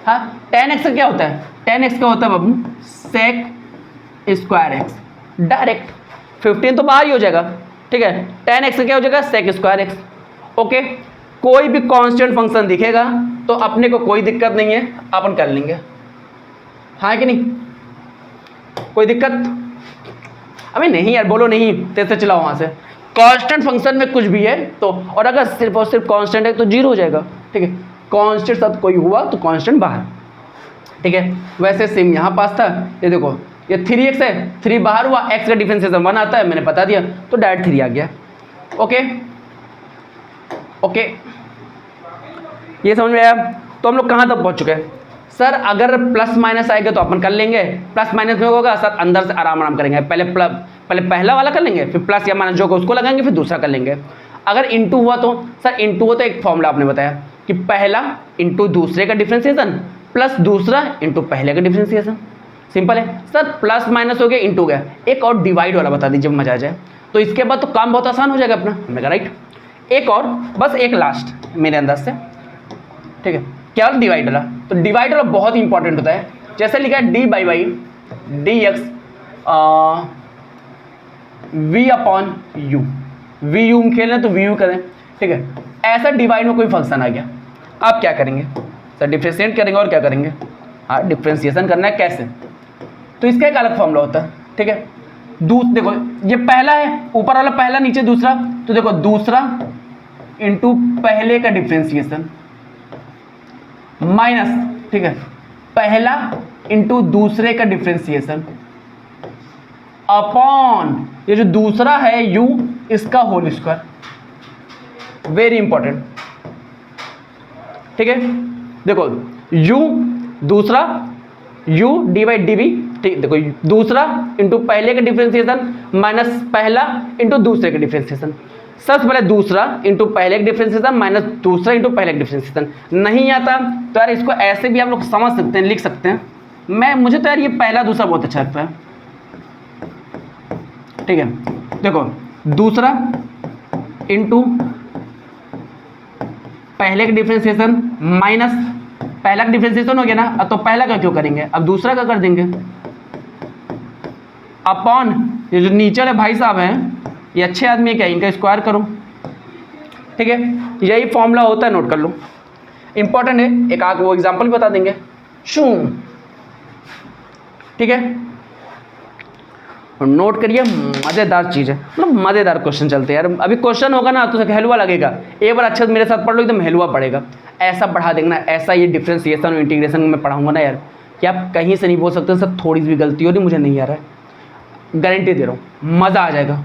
हाँ tan x का क्या होता है, tan x का होता है बाबू sec² x, डायरेक्ट 15 तो बाहर ही हो जाएगा, ठीक है। tan x का क्या हो जाएगा sec² x, ओके। कोई भी कांस्टेंट फंक्शन दिखेगा तो अपने को कोई दिक्कत नहीं है, अपन कर लेंगे, हाँ कि नहीं, कोई दिक्कत? अबे नहीं यार, बोलो नहीं, तेरे चलाओ वहां से। कांस्टेंट फंक्शन में कुछ भी है तो, और अगर सिर्फ और सिर्फ कांस्टेंट है तो 0 हो जाएगा, ठीक है। कांस्टेंट साथ कोई हुआ तो कांस्टेंट बाहर, ठीक है। वैसे सेम यहाँ पास था, ये देखो ये 3x है, 3 बाहर हुआ, x का डिफरेंशिएशन 1 आता है, मैंने बता दिया, तो डायरेक्ट 3 आ गया, ओके ओके। ये समझ में आया? तो हम लोग कहाँ तक पहुँच चुके हैं सर? अगर प्लस माइनस आएगा तो अपन कर लेंगे, प्लस माइनस में होगा सर अंदर से आराम करेंगे, पहले पहला वाला कर लेंगे, फिर प्लस या माइनस जो उसको लगाएंगे, फिर दूसरा कर लेंगे। अगर इंटू हुआ तो सर, इंटू हुआ तो एक फॉर्मूला आपने बताया कि पहला इंटू दूसरे का डिफरेंशिएशन प्लस दूसरा इंटू पहले का डिफरेंशिएशन, सिंपल है सर। प्लस माइनस हो गया, इंटू गया, एक और डिवाइड वाला बता दीजिए, मजा आ जाए। तो इसके बाद तो काम बहुत आसान हो जाएगा अपना, मैं राइट। एक और बस, एक लास्ट मेरे अंदाज से, ठीक है, क्या डिवाइड वाला। तो डिवाइड वाला बहुत इंपॉर्टेंट होता है। जैसे लिखा है dy/dx v/u, vu में खेलें तो vu करें, ठीक है। ऐसा डिवाइड में कोई फंक्शन आ गया, आप क्या करेंगे सर? डिफ्रेंशिएट करेंगे, और क्या करेंगे? हाँ, डिफ्रेंशिएशन करना है, कैसे? तो इसका एक अलग फॉर्मूला होता है, ठीक है। देखो ये पहला है, ऊपर वाला पहला, नीचे दूसरा, तो देखो दूसरा इंटू पहले का डिफ्रेंशिएशन माइनस, ठीक है, पहला इंटू दूसरे का डिफ्रेंशिएशन अपॉन ये जो दूसरा है u, इसका होल स्क्वायर, वेरी इंपॉर्टेंट, ठीक है। देखो u दूसरा, u dy/dv, ठीक, देखो दूसरा इंटू पहले का डिफरेंशिएशन माइनस पहला इंटू दूसरे का डिफरेंशिएशन। सबसे पहले दूसरा इंटू पहले का डिफरेंशिएशन माइनस दूसरा इंटू पहले का डिफरेंशिएशन। नहीं आता तो यार इसको ऐसे भी आप लोग समझ सकते हैं, लिख सकते हैं। मुझे तो यार ये पहला दूसरा बहुत अच्छा लगता है, ठीक है। देखो दूसरा इंटू पहले का डिफरेंशिएशन माइनस पहला का डिफरेंशिएशन हो गया ना, अब तो पहला का क्यों करेंगे, अब दूसरा का कर देंगे, अपॉन ये जो नीचे वाले भाई साहब हैं, ये अच्छे आदमी है क्या, इनका स्क्वायर करो, ठीक है। यही फॉर्मूला होता है, नोट कर लो, इंपॉर्टेंट है। एक आग वो एग्जांपल बता देंगे, शू, ठीक है। नोट करिए, मज़ेदार चीज़ है, मतलब मज़ेदार क्वेश्चन चलते हैं यार। अभी क्वेश्चन होगा ना तो हलवा लगेगा, एक बार अच्छे से मेरे साथ पढ़ लो, एकदम हलवा पड़ेगा। ऐसा पढ़ा देंगे ना, ऐसा ये डिफ्रेंशिएशन और इंटीग्रेशन में पढ़ाऊंगा ना यार कि आप कहीं से नहीं बोल सकते सर थोड़ी सी भी गलती हो रही, मुझे नहीं आ रहा है, गारंटी दे रहा हूँ, मज़ा आ जाएगा,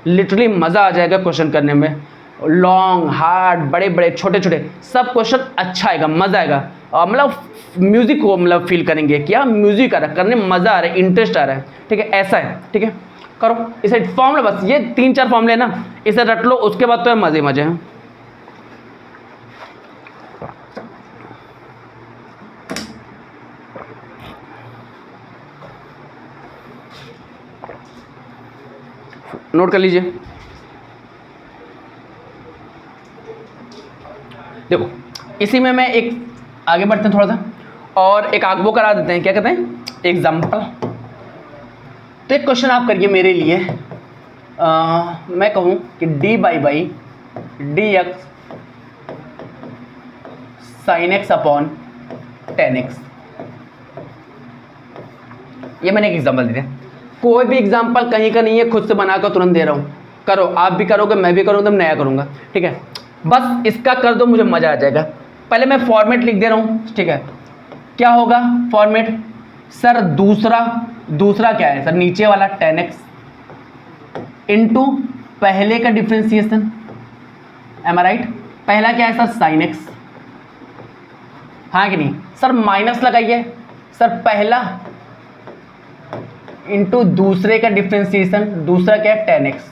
लिटरली मज़ा आ जाएगा क्वेश्चन करने में। लॉन्ग हार्ड बड़े बड़े छोटे छोटे सब क्वेश्चन अच्छा आएगा, मज़ा आएगा। मतलब म्यूज़िक को मतलब फील करेंगे कि हाँ म्यूज़िक आ रहा है, करने में मज़ा आ रहा है, इंटरेस्ट आ रहा है, ठीक है। ऐसा है, ठीक है, करो इसे फॉर्मूला, बस ये 3-4 फॉर्मूले ना, इसे रट लो, उसके बाद तो मज़े मज़े हैं। नोट कर लीजिए। देखो इसी में मैं एक आगे बढ़ते हैं थोड़ा सा, और एक वो करा देते हैं, क्या कहते हैं, एग्जाम्पल। तो एक क्वेश्चन आप करिए मेरे लिए, मैं कहूँ कि dy/dx sine x upon ten x. ये मैंने एक एग्जांपल दे दिया, कोई भी एग्जांपल कहीं का नहीं है, खुद से बनाकर तुरंत दे रहा हूँ। करो, आप भी करोगे, मैं भी करूँगा, तो मैं नया करूँगा, ठीक है। बस इसका कर दो, मुझे मज़ा आ जाएगा। पहले मैं फॉर्मेट लिख दे रहा हूँ, ठीक है। क्या होगा फॉर्मेट सर? दूसरा क्या है सर? नीचे वाला टेन एक्स इंटू पहले का डिफ्रेंसिएशन, एम आई राइट? पहला क्या है सर? साइन एक्स, हाँ कि नहीं सर? माइनस लगाइए सर, पहला इंटू दूसरे का डिफ्रेंसिएशन, दूसरा क्या है? टेन एक्स,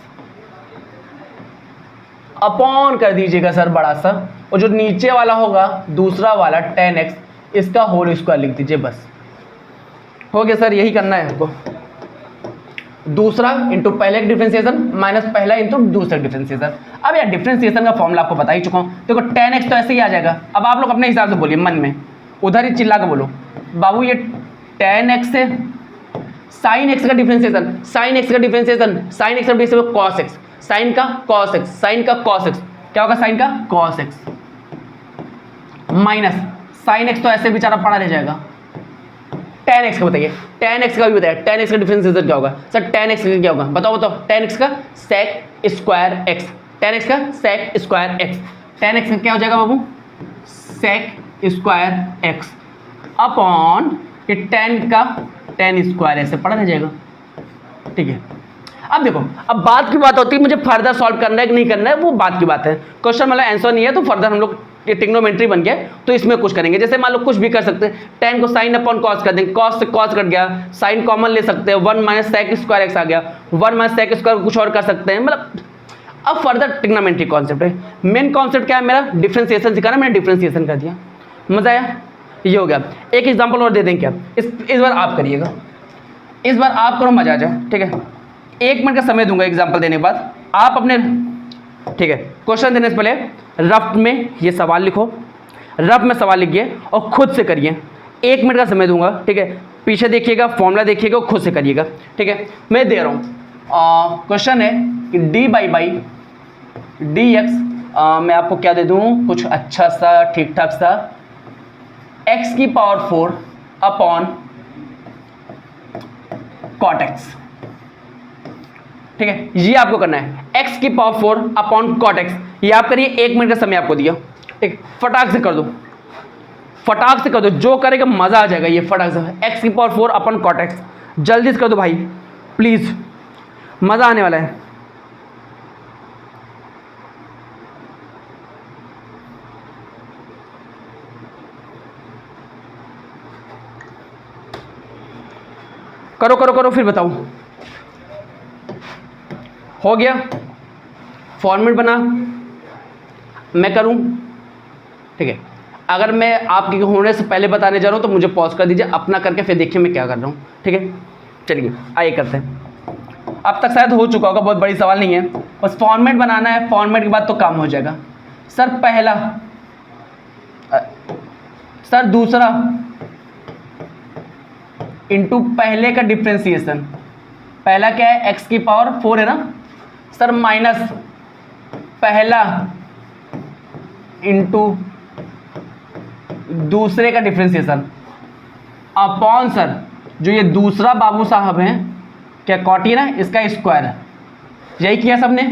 अपॉन कर दीजिएगा सर बड़ा सा, और जो नीचे वाला होगा दूसरा वाला टेन एक्स, इसका होल स्क्वायर लिख दीजिए, बस हो गया सर। यही करना है आपको, दूसरा इंटू पहले का डिफ्रेंसिएशन माइनस पहला इंटू दूसरा डिफ्रेंसिएशन। अब यार डिफ्रेंसिएशन का फॉर्मूला आपको बता ही चुका हूँ। देखो टेन एक्स तो ऐसे ही आ जाएगा। अब आप लोग अपने हिसाब से बोलिए, मन में उधर ही चिल्ला कर बोलो, बाबू ये टेन एक्स से साइन एक्स का डिफ्रेंसिएशन, साइन एक्स का डिफ्रेंसिएशन, साइन एक्स का डिफ्रेंसिएशन कॉस एक्स, साइन का कॉस एक्स, साइन का कॉस एक्स, क्या होगा? साइन का cos x minus sine x तो ऐसे बेचारा पड़ा रह जाएगा। टेन एक्स का बताइए, टेन एक्स का भी बताइए, टेन एक्स का डिफ्रेंसिएशन क्या होगा सर? टेन एक्स क्या होगा बताओ? टेन एक्स का sec square x, tan x का sec square x, tan x का क्या हो जाएगा बाबू? सेक स्क्वायर एक्स अपॉन ये टेन का टेन स्क्वायर ऐसे पड़ा रह जाएगा, ठीक है। अब देखो, अब बात की बात होती है मुझे फर्दर सॉल्व करना है कि नहीं करना है, वो बात की बात है। क्वेश्चन मतलब आंसर नहीं है तो फर्दर हम लोग ये ट्रिग्नोमेट्री बन गया तो इसमें कुछ करेंगे। जैसे मान लो कुछ भी कर सकते हैं, टेन को साइन अपॉन कॉस कर देंगे, कॉस से कॉस कट गया, साइन कॉमन ले सकते हैं, one minus sec square x आ गया, वन माइनस सेक स्क्वायर कुछ और कर सकते हैं। मतलब अब फर्दर ट्रिग्नोमेट्री कॉन्सेप्ट है। मेन कॉन्सेप्ट क्या है मेरा? डिफ्रेंसिएशन सिखाना, मैंने डिफ्रेंसिएशन कर दिया, मजा आया? ये हो गया। एक एग्जाम्पल और दे दें क्या? इस बार आप करिएगा, इस बार आप करो, मजा आ जाए, ठीक है। 1 मिनट का समय दूंगा एग्जाम्पल देने के बाद, आप अपने, ठीक है, क्वेश्चन देने से पहले रफ में ये सवाल लिखो, रफ में सवाल लिखिए और खुद से करिए। 1 मिनट का समय दूंगा, ठीक है। पीछे देखिएगा, फॉर्मूला देखिएगा, खुद से करिएगा, ठीक है। मैं दे रहा हूँ, क्वेश्चन है कि डी बाई डी एक्स, मैं आपको क्या दे दूँ, कुछ अच्छा सा ठीक ठाक सा, एक्स की पावर 4 अपॉन कॉट एक्स, ठीक है। ये आपको करना है, x की पावर 4 अपॉन कॉट एक्स। ये आप करिए, 1 मिनट का समय आपको दिया, ठीक। फटाक से कर दो, फटाक से कर दो, जो करेगा मजा आ जाएगा। ये फटाक से x की पावर 4 अपॉन कॉट एक्स, जल्दी से कर दो भाई प्लीज, मजा आने वाला है। करो करो करो, फिर बताओ। हो गया? फॉर्मेट बना, मैं करूं, ठीक है। अगर मैं आपके होने से पहले बताने जा रहा हूं तो मुझे पॉज कर दीजिए, अपना करके फिर देखिए मैं क्या कर रहा हूं, ठीक है। चलिए आइए करते हैं। अब तक शायद हो चुका होगा, बहुत बड़ी सवाल नहीं है, बस फॉर्मेट बनाना है, फॉर्मेट के बाद तो काम हो जाएगा। सर पहला, सर दूसरा इंटू पहले का डिफ्रेंसिएशन, पहला क्या है? x की पावर 4 है ना सर, माइनस पहला इंटू दूसरे का डिफ्रेंसिएशन अपॉन सर जो ये दूसरा बाबू साहब हैं, क्या कॉट ना, इसका स्क्वायर है। यही किया सबने,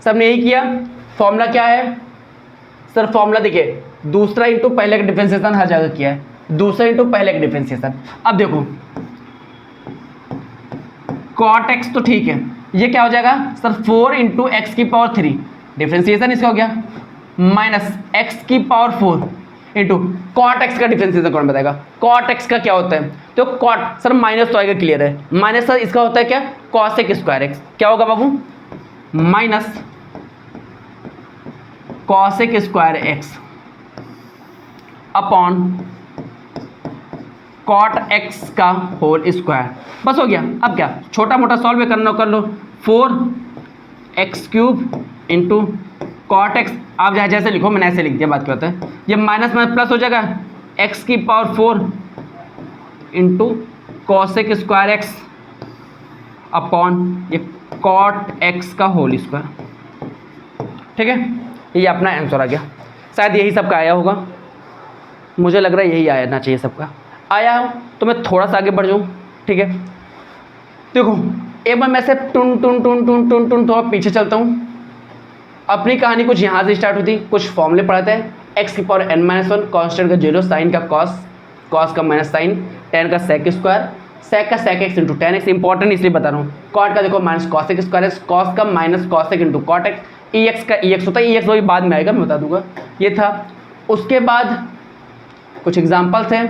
सबने यही किया। फॉर्मूला क्या है सर? फॉर्मूला देखिए, दूसरा इंटू पहले का डिफ्रेंसिएशन हर जगह किया है, दूसरा इंटू पहले का डिफ्रेंसिएशन। अब देखो कॉट एक्स तो ठीक है, ये क्या हो जाएगा सर? 4 इंटू एक्स की पावर 3, डिफ्रेंसिएशन इसका हो गया, माइनस एक्स की पावर 4 इंटू कॉट एक्स का डिफ्रेंसिएशन कौन बताएगा? कॉट एक्स का क्या होता है? तो कॉट सर माइनस तो आएगा, क्लियर है। माइनस सर इसका होता है क्या? Cosec square x. क्या होगा बाबू? Minus cosec square x upon cot x का होल स्क्वायर। बस हो गया। अब क्या छोटा मोटा सॉल्व करना कर लो, 4x cube into cot x, आप जैसे लिखो मैंने ऐसे लिख दिया, बात क्या होता है, ये माइनस माइनस प्लस हो जाएगा, x की power 4 into cosec square x upon ये कॉट एक्स का होल स्क्वायर, ठीक है। ये अपना आंसर आ गया, शायद यही सबका आया होगा। मुझे लग रहा है यही आना चाहिए सबका। आया हो तो मैं थोड़ा सा आगे बढ़ जाऊँ, ठीक है। देखो एक बार मैं से टुन टुन टुन टुन टुन टुन थोड़ा पीछे चलता हूँ। अपनी कहानी कुछ यहाँ से स्टार्ट होती, कुछ फॉर्मूले पढ़ाते हैं। एक्स की पावर n-1, कॉन्स्टेंट का 0, साइन का कॉस का माइनस साइन, टेन का सेक स्क्वायर, सेक का sec x into tan x, important इसलिए बता रहा हूँ। कॉट का देखो माइनस कॉसेक स्क्वायर है, कॉस का minus cosec into cot x, e x का ई एक्स होता है, ई एक्स वही बाद में आएगा मैं बता दूंगा। ये था। उसके बाद कुछ एग्जाम्पल्स हैं।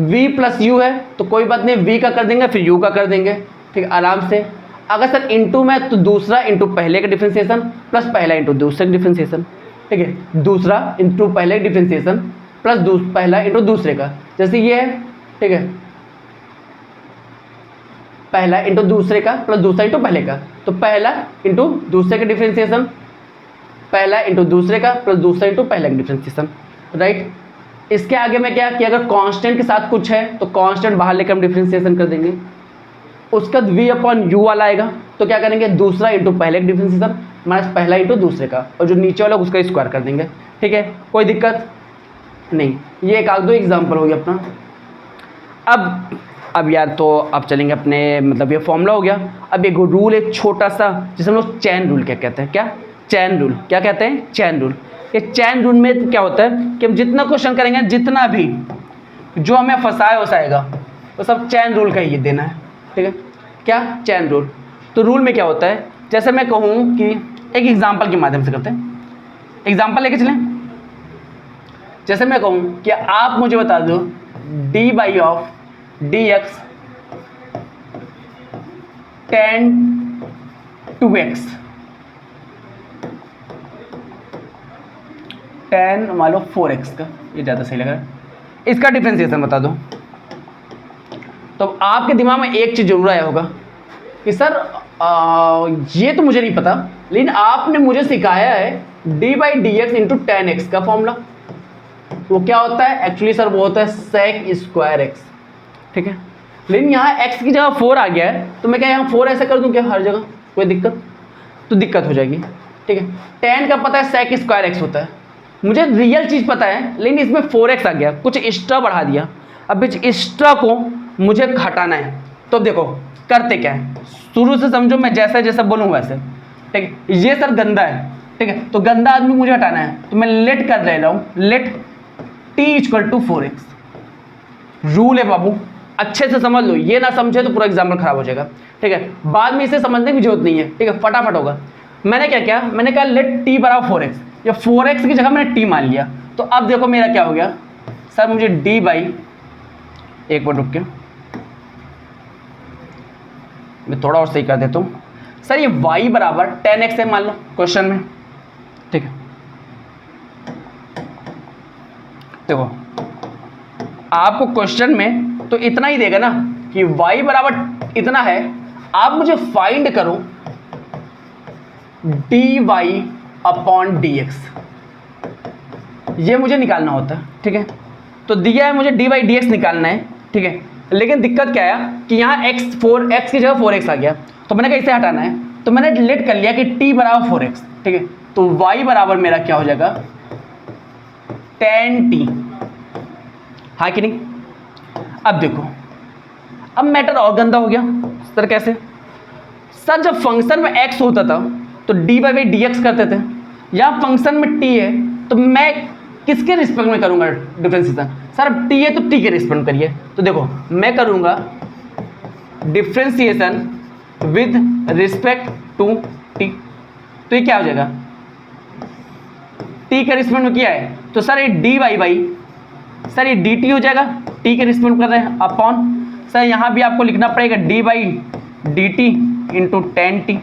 v प्लस यू है तो कोई बात नहीं, v का कर देंगे फिर u का कर देंगे, ठीक है आराम से। अगर सर इंटू में तो दूसरा इंटू पहले का डिफ्रेंसिएशन प्लस पहला इंटू दूसरे का डिफ्रेंसिएशन, ठीक है। दूसरा इंटू पहले का डिफ्रेंसिएशन प्लस पहला इंटू दूसरे का, जैसे ये है, ठीक है। पहला इंटू दूसरे का प्लस दूसरा इंटू पहले का, तो पहला इंटू दूसरे का डिफ्रेंसिएशन, पहला इंटू दूसरे का प्लस दूसरा इंटू पहले का डिफ्रेंसिएशन, राइट। इसके आगे में क्या कि अगर कांस्टेंट के साथ कुछ है तो कांस्टेंट बाहर लेकर हम डिफ्रेंसिएशन कर देंगे। उसका v अपॉन यू वाला आएगा तो क्या करेंगे, दूसरा इंटू पहले का डिफ्रेंसिएशन माइनस पहला इंटू दूसरे का, और जो नीचे वाला उसका स्क्वायर कर देंगे, ठीक है। कोई दिक्कत नहीं। ये एक आध दो एग्जाम्पल हो गया अपना। अब यार तो अब चलेंगे अपने, मतलब ये फॉर्मूला हो गया। अब एक रूल एक छोटा सा जिसे हम लोग चैन रूल क्या कहते हैं, क्या चैन रूल क्या कहते हैं, चैन रूल। ये चैन रूल में क्या होता है कि हम जितना क्वेश्चन करेंगे, जितना भी जो हमें फंसाएगा वो सब चैन रूल का ही देना है, ठीक है। क्या चैन रूल। तो रूल में क्या होता है, जैसे मैं कहूँ कि एक एग्जाम्पल के माध्यम से करते हैं, एग्जाम्पल लेके चलें। जैसे मैं कहूँ कि आप मुझे बता दो d by of d x tan two x, tan मान लो 4x का, ये ज़्यादा सही लग रहा है, इसका डिफ्रेंसिएशन बता दो। तो आपके दिमाग में एक चीज़ जरूर आया होगा कि सर ये तो मुझे नहीं पता, लेकिन आपने मुझे सिखाया है d by d x into tan x का फॉर्मूला। वो क्या होता है एक्चुअली सर, वो होता है सेक स्क्वायर एक्स, ठीक है। लेकिन यहाँ x की जगह 4 आ गया है तो मैं क्या यहाँ 4 ऐसे कर दूँ क्या हर जगह, कोई दिक्कत तो दिक्कत हो जाएगी, ठीक है। टेन का पता है सेक स्क्वायर एक्स होता है, मुझे रियल चीज़ पता है, लेकिन इसमें 4x आ गया, कुछ एक्स्ट्रा बढ़ा दिया। अब इस एक्स्ट्रा को मुझे हटाना है, तो देखो करते क्या है, शुरू से समझो, मैं जैसा जैसा बोलूँ वैसे, ठीक है। ये सर गंदा है, ठीक है, तो गंदा आदमी मुझे हटाना है, तो मैं लेट कर ले रहा हूँ, let t equal to 4x। Rule है बाबू, अच्छे से समझ लो, ये ना समझे तो पूरा एग्जाम्पल खराब हो जाएगा, ठीक है। बाद में इसे समझने की जरूरत नहीं है, ठीक है, फटाफट होगा। मैंने क्या किया, मैंने कहा लेट t बराबर 4x, या 4x की जगह मैंने t मान लिया। तो अब देखो मेरा क्या हो गया सर, मुझे d बाई, एक बार रुक के मैं थोड़ा और सही कर देता हूँ सर, ये y बराबर 10x है मान लो क्वेश्चन में, ठीक है। देखो आपको क्वेश्चन में तो इतना ही देगा ना कि y बराबर इतना है, आप मुझे फाइंड करो dy अपॉन dx, ये मुझे निकालना होता है, ठीक है। तो दिया है मुझे dy dx निकालना है, ठीक है। लेकिन दिक्कत क्या है कि यहाँ x की जगह 4x आ गया, तो मैंने कहा इसे हटाना है, तो मैंने लेट कर लिया कि t बराबर 4x, ठीक है। तो y बराबर मेरा क्या हो जाएगा 10t, हाँ कि नहीं। अब देखो, अब मैटर और गंदा हो गया सर, कैसे सर, जब फंक्शन में x होता था तो dy बाई dx करते थे, या फंक्शन में t है तो मैं किसके रिस्पेक्ट में करूंगा डिफरेंशिएशन, सर अब t है तो t के रिस्पेक्ट में करिए। तो देखो मैं करूंगा differentiation with respect to t, तो ये क्या हो जाएगा, t के रिस्पेक्ट में किया है तो सर ये dy बाई, सर ये dt हो जाएगा, t के रिस्पेक्ट में कर रहे हैं, अपॉन सर यहाँ भी आपको लिखना पड़ेगा dy by dt into 10t।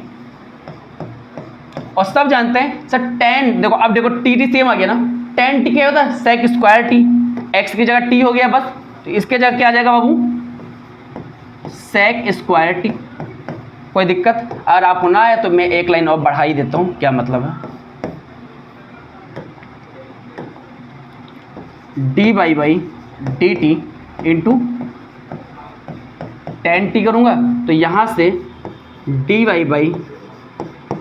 और सब जानते हैं सर 10, देखो अब देखो t सेम आ गया ना, 10t क्या होता है सेक स्क्वायर t, x की जगह t हो गया बस, तो इसके जगह क्या आ जाएगा बाबू सेक स्क्वायर t। कोई दिक्कत अगर आपको ना आए तो मैं एक लाइन और बढ़ा ही देता हूँ, क्या मतलब है dy by dt into 10t करूँगा, तो यहाँ से dy बाई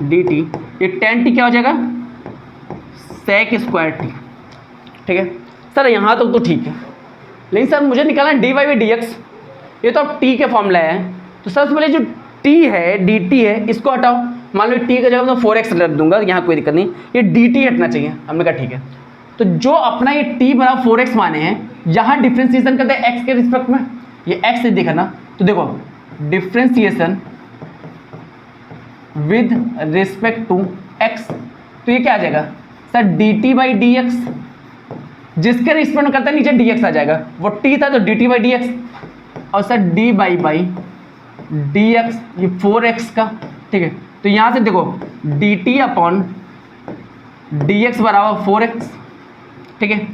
dt, ये 10t क्या हो जाएगा सेक स्क्वायर t, ठीक है। सर यहाँ तक तो ठीक है, लेकिन सर मुझे निकालना है dy बाई dx, ये तो अब t के फॉर्मूला है। तो सबसे पहले जो t है dt है इसको हटाओ, मान लो t का जगह मैं 4x रख दूंगा, यहाँ कोई दिक्कत नहीं, ये dt हटना चाहिए। हमने कहा ठीक है। तो जो अपना ये t बराबर 4x माने हैं, यहाँ डिफ्रेंसिएशन करते हैं x के रिस्पेक्ट में, ये x से देखा ना, तो देखो differentiation with respect to x, तो ये क्या आ जाएगा सर dt बाई dx, जिसके रिस्पेक्ट में करता है नीचे dx आ जाएगा, वो t था तो dt बाई dx, और सर dy बाई dx ये 4x का, ठीक है। तो यहाँ से देखो dt अपॉन dx बराबर 4x, ठीक है।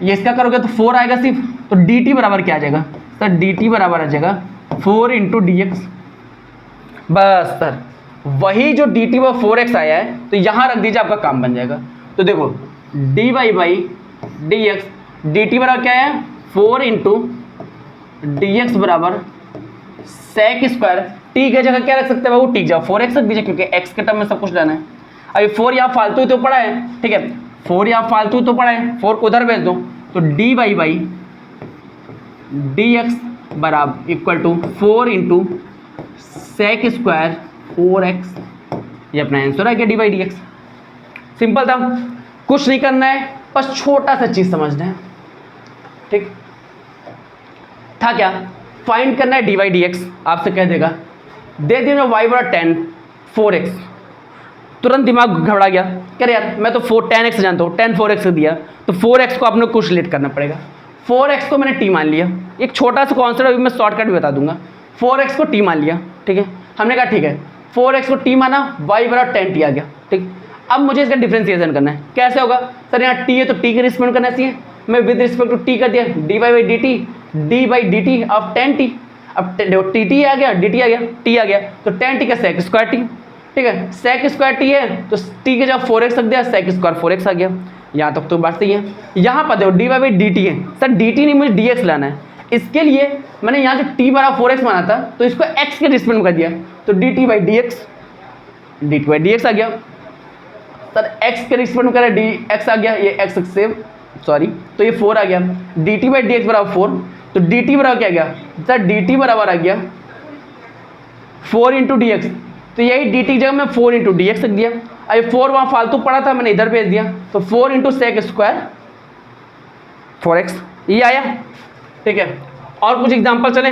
ये इसका करोगे तो 4 आएगा सिर्फ, तो dt बराबर क्या आ जाएगा सर dt बराबर आ जाएगा 4 इंटू dx। बस सर वही जो dt व 4x आया है तो यहाँ रख दीजिए, आपका काम बन जाएगा। तो देखो dy बाई dx, dt बराबर क्या है 4 इंटू dx बराबर sec स्क्वायर, t की जगह क्या रख सकते हैं बाबू, t जगह 4x रख दीजिए, क्योंकि x के टर्म में सब कुछ लेना है। अभी 4 यहाँ फालतू ही तो पड़ा है, ठीक है, 4 यहाँ फालतू तो पड़ा है, 4 को उधर भेज दो, तो dy बाई dx बराबर equal to 4 into sec square 4x, ये अपना आंसर आ गया dy बाई dx। सिंपल था, कुछ नहीं करना है, बस छोटा सा चीज समझना है, ठीक था क्या, फाइंड करना है dy बाई dx। आपसे कह देगा दे दी मैं y बराबर 10 4x, तुरंत दिमाग घबरा गया, कह रहे यार मैं तो 10x जानता हूँ, 10 4x दिया, तो 4x को आपने कुछ रिलेट करना पड़ेगा। 4x को मैंने t मान लिया, एक छोटा सा कॉन्सेप्ट अभी मैं शॉर्टकट भी बता दूंगा, 4x को t मान लिया, ठीक है। हमने कहा ठीक है 4x को t माना, y बराबर 10t आ गया, ठीक। अब मुझे इसका डिफ्रेंसिएशन करना है, कैसे होगा सर, यहाँ t है तो t के रिस्पेक्ट करना चाहिए, मैं विद रिस्पेक्ट टू t कर दिया, dy by dt, d by dt of 10t, अब tt आ गया dt आ गया t आ गया, तो 10t का sec स्क्वायर t, ठीक है, sec स्क्वायर t है तो t के जब 4x रख दिया, sec स्क्वायर 4x आ गया। यहाँ तक तो बात सही है। यहाँ पर देखो dy बाई dt है, सर dt नहीं मुझे dx लाना है, इसके लिए मैंने यहाँ जो t बराबर 4x माना था तो इसको x के रिस्पेक्ट में कर दिया, तो dt बाई dx आ गया। सर x के रिस्पेक्ट में करें dx आ गया, ये x से सॉरी, तो ये 4 आ गया, dt बाई dx बराबर 4, तो dt बराबर क्या आ गया सर dt बराबर आ गया 4 इंटू डी एक्स, तो यही dt की जगह मैं 4 इंटू डी एक्स रख दिया। अब 4 वहाँ फालतू पड़ा था, मैंने इधर भेज दिया, तो 4 इंटू सेक स्क्वायर 4x, ये आया, ठीक है। और कुछ एग्जांपल चलें,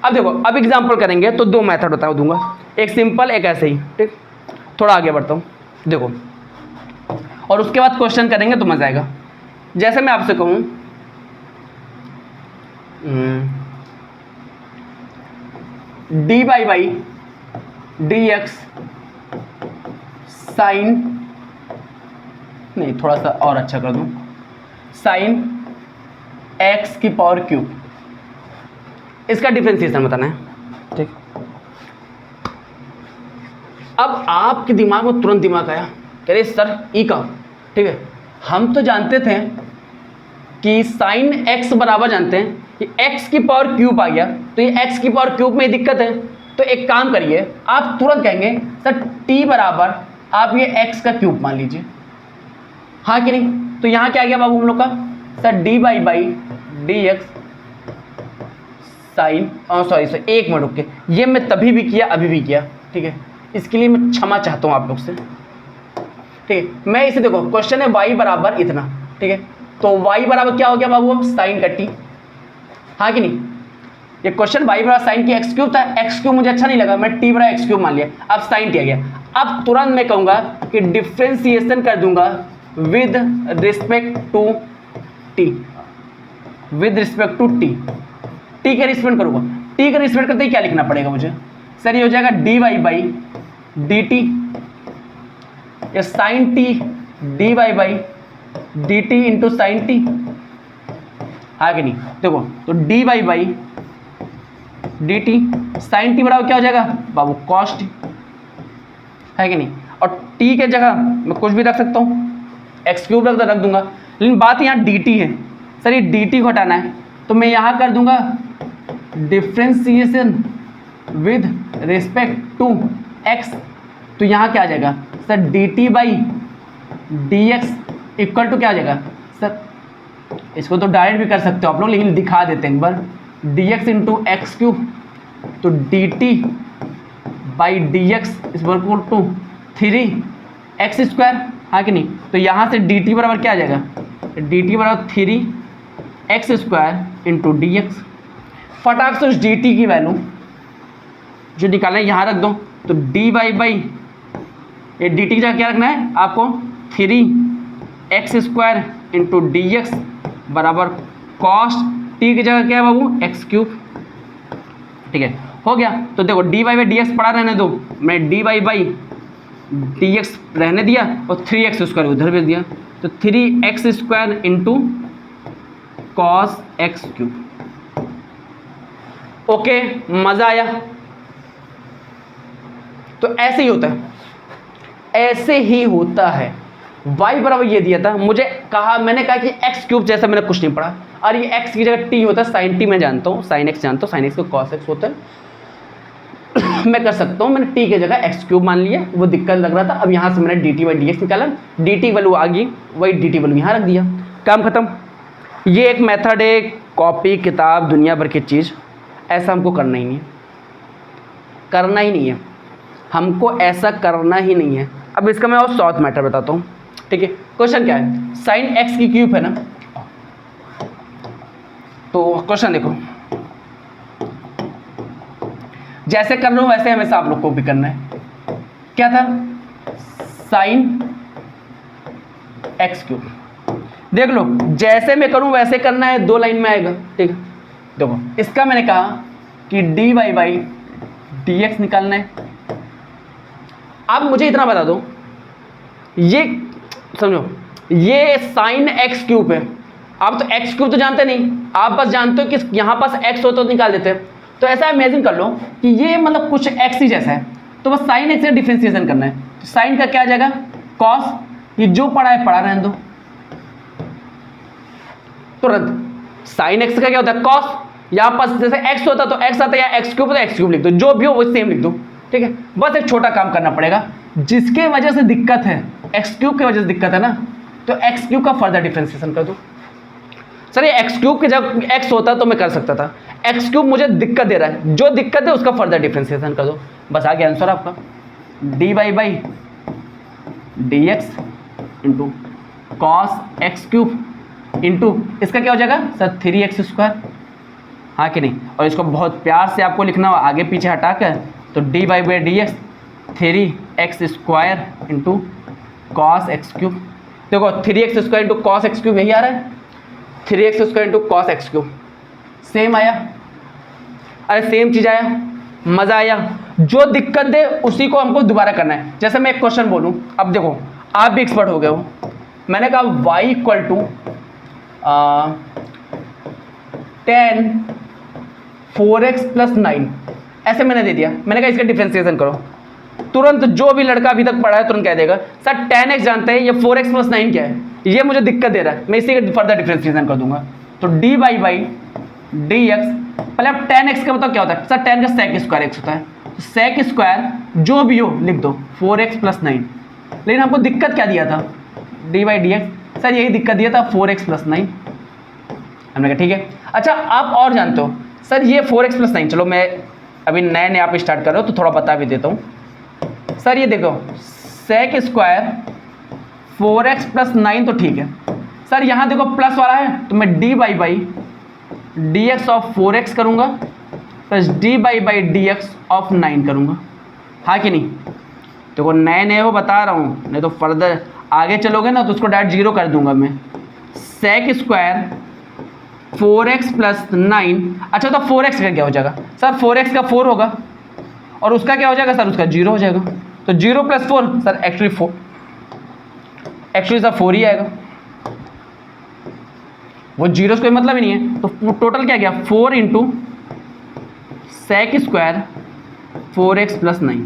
अब देखो अब एग्जांपल करेंगे तो 2 मेथड बता दूंगा, एक सिंपल एक ऐसे ही, ठीक। थोड़ा आगे बढ़ता हूँ, देखो, और उसके बाद क्वेश्चन करेंगे तो मजा आएगा। जैसे मैं आपसे कहूँ dy बाई dx साइन, नहीं थोड़ा सा और अच्छा कर दूं, साइन x की पावर क्यूब, इसका डिफरेंशिएशन बताना है, ठीक। अब आपके दिमाग में तुरंत दिमाग आया, कह रहे सर ई का, ठीक है, हम तो जानते थे कि साइन x बराबर जानते हैं कि x की पावर क्यूब आ गया, तो ये x की पावर क्यूब में दिक्कत है, तो एक काम करिए, आप तुरंत कहेंगे सर t बराबर आप ये x का क्यूब मान लीजिए, हाँ कि नहीं। तो यहाँ क्या आ गया बाबू हम लोग का, sir dy by dx sine, sorry एक मिनट रुक के, ये मैं तभी भी किया अभी भी किया, ठीक है, इसके लिए मैं क्षमा चाहता हूँ आप लोग से, ठीक है। मैं इसे देखो क्वेश्चन है y बराबर इतना, ठीक है, तो y बराबर क्या हो गया बाबू अब साइन का t, हाँ कि नहीं। ये क्वेश्चन y बराबर साइन की x क्यूब था, x क्यूब मुझे अच्छा नहीं लगा, मैं t बराबर x क्यूब मान लिया, अब साइन t आ गया। अब तुरंत मैं कहूँगा कि डिफ्रेंसिएशन कर दूंगा with respect to t, with respect to t, t के रिस्पेक्ट करूँगा, t के रिस्पेक्ट करते ही क्या लिखना पड़ेगा मुझे, सर ये हो जाएगा dy बाई dt, या sine t dy by dt into sine t, हाँ कि नहीं। देखो तो dy by dt sine t बराबर क्या हो जाएगा बाबू कॉस t, है कि नहीं। और t के जगह मैं कुछ भी रख सकता हूँ, एक्स क्यूब रख दूंगा, लेकिन बात यहाँ dt है, सर ये dt को हटाना है, तो मैं यहाँ कर दूंगा differentiation with respect to x, तो यहाँ क्या आ जाएगा sir dt by dx equal to क्या आ जाएगा सर इसको तो डायरेक्ट भी कर सकते हो आप लोग, लेकिन दिखा देते हैं एक बार। dx इंटू एक्स क्यूब, तो dt by d x is equal to 3x², हाँ कि नहीं। तो यहाँ से dt बराबर क्या आ जाएगा, dt बराबर 3x² इंटू डी एक्स। फटाक से उस dt की वैल्यू जो निकालना है यहाँ रख दो, तो dy बाई ये dt की जगह क्या रखना है आपको, 3x² इंटू डी एक्स बराबर कॉस t की जगह क्या है बाबू, x³। ठीक है, हो गया। तो देखो dy बाई डी एक्स पड़ा रहने दो, मैं dy बाई डी एक्स रहने दिया और 3x² उधर भेज दिया, तो 3x² into cos x³। Okay, मज़ा आया। तो ऐसे ही होता है, ऐसे ही होता है। y बराबर ये दिया था, मुझे कहा, मैंने कहा कि x³ जैसा मैंने कुछ नहीं पढ़ा, और ये x की जगह t होता है, sin t मैं जानता हूँ, sin x जानता हूँ, sin x को cos x होता है। मैं कर सकता हूँ, मैंने t की जगह x³ मान लिया, वो दिक्कत लग रहा था। अब यहाँ से मैंने dt बाई डी एक्स निकाला, dt वैल्यू आ गई, वही dt वैल्यू यहाँ रख दिया, काम खत्म। ये एक मेथड है, कॉपी किताब दुनिया भर की चीज़, ऐसा हमको करना ही नहीं है, करना ही नहीं है, हमको ऐसा करना ही नहीं है। अब इसका मैं और शॉर्ट मैटर बताता हूँ, ठीक है। क्वेश्चन क्या है, साइन x की क्यूब है ना, तो क्वेश्चन देखो, जैसे कर रहा हूँ वैसे हमेशा आप लोग को भी करना है। क्या था, साइन x³। देख लो, जैसे मैं करूँ वैसे करना है, 2 लाइन में आएगा, ठीक है। देखो, इसका मैंने कहा कि dy बाई डी एक्स निकालना है। अब मुझे इतना बता दो, ये समझो, ये साइन x³ है। आप तो x³ तो जानते नहीं, आप बस जानते हो कि यहाँ पास x हो तो निकाल देते हैं। तो ऐसा इमेजिन कर लो कि ये मतलब कुछ x ही जैसा है, तो बस साइन x से डिफ्रेंशिएशन करना है। तो साइन का क्या आ जाएगा, कॉस, ये जो पढ़ा है पढ़ा रहने दो तुरंत। साइन x का क्या होता है, कॉस। यहाँ पास जैसे x होता तो x आता है, या x³ तो x³ लिख दो, जो भी हो वो सेम लिख दो, ठीक है। बस एक छोटा काम करना पड़ेगा, जिसके वजह से दिक्कत है, x³ की वजह से दिक्कत है ना, तो x³ का फर्दर डिफ्रेंशिएशन कर दो। सर ये x³ की जब x होता तो मैं कर सकता था, x³ मुझे दिक्कत दे रहा है, जो दिक्कत है उसका फर्दर डिफ्रेंशिएशन कर दो, बस आ गया आंसर आपका। dy by d x into cos x³ into इसका क्या हो जाएगा सर, 3x², हाँ कि नहीं। और इसको बहुत प्यार से आपको लिखना हो आगे पीछे हटा कर, तो dy by d x 3x² into cos x³। देखो 3x² इंटू कॉस x³ यही आ रहा है, 3x² into cos x³, same आया, अरे सेम चीज़ आया, मज़ा आया। जो दिक्कत दे उसी को हमको दोबारा करना है। जैसे मैं एक क्वेश्चन बोलूँ, अब देखो आप भी एक्सपर्ट हो गए हो, मैंने कहा y इक्वल टू 10 4x + 9, ऐसे मैंने दे दिया। मैंने कहा इसका डिफ्रेंशिएशन करो, तुरंत जो भी लड़का अभी तक पढ़ा है तुरंत कह देगा सर 10x जानते हैं, ये 4x + 9 क्या है, ये मुझे दिक्कत दे रहा है, मैं इसी का फर्दर डिफ्रेंशिएशन कर दूंगा। तो dy बाई डी एक्स, पहले अब 10x का मतलब क्या होता है सर, 10 का sec² x होता है, तो sec² जो भी हो लिख दो 4x + 9। लेकिन हमको दिक्कत क्या दिया था, dy by d x, sir यही दिक्कत दिया था 4x + 9। हमने कहा ठीक है। अच्छा आप और जानते हो सर ये 4x + 9, चलो मैं अभी नए नए आप स्टार्ट कर रहे हो तो थोड़ा बता भी देता हूँ। सर ये देखो sec² 4x + 9 तो ठीक है सर, यहाँ देखो प्लस वाला है तो मैं dy by d x of 4x करूँगा plus dy by d x of 9 करूँगा, हाँ कि नहीं। देखो नए नए हो बता रहा हूँ, नहीं तो फर्दर आगे चलोगे ना तो उसको डायरेक्ट 0 कर दूंगा मैं। sec² 4x + 9, अच्छा तो 4x का क्या हो जाएगा सर, 4x का 4 होगा और उसका क्या हो जाएगा सर, उसका 0 हो जाएगा। तो 0 + 4 सर एक्चुअली सर 4 ही आएगा, वो 0 से कोई मतलब ही नहीं है। तो टोटल क्या गया 4 इंटू sec² 4x + 9,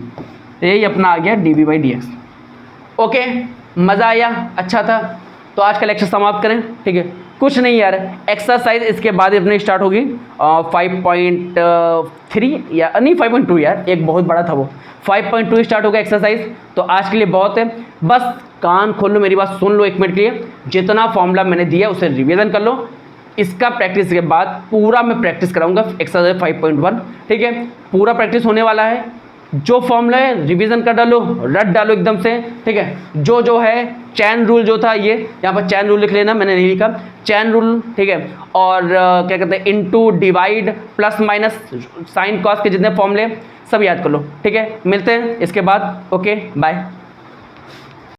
यही अपना आ गया D by d x. Okay, मज़ा आया, अच्छा था। तो आज का लेक्चर समाप्त करें, ठीक है। कुछ नहीं यार, एक्सरसाइज इसके बाद अपने स्टार्ट होगी 5.3 या नहीं 5.2 यार, एक बहुत बड़ा था वो, 5.2 स्टार्ट होगा एक्सरसाइज। तो आज के लिए बहुत है, बस कान खोल लो, मेरी बात सुन लो एक मिनट के लिए, जितना फॉर्मूला मैंने दिया उसे रिवीजन कर लो। इसका प्रैक्टिस के बाद पूरा मैं प्रैक्टिस कराऊंगा एक्सरसाइज 5.1, ठीक है, पूरा प्रैक्टिस होने वाला है। जो फॉर्मूला है रिवीजन कर डालो, रट डालो एकदम से, ठीक है। जो है चैन रूल जो था, ये यहाँ पर चैन रूल लिख लेना, मैंने नहीं लिखा, चैन रूल, ठीक है। और क्या कहते हैं, into, divide, plus minus, sine cos के जितने फॉर्मूले सब याद कर लो, ठीक है। मिलते हैं इसके बाद, ओके बाय।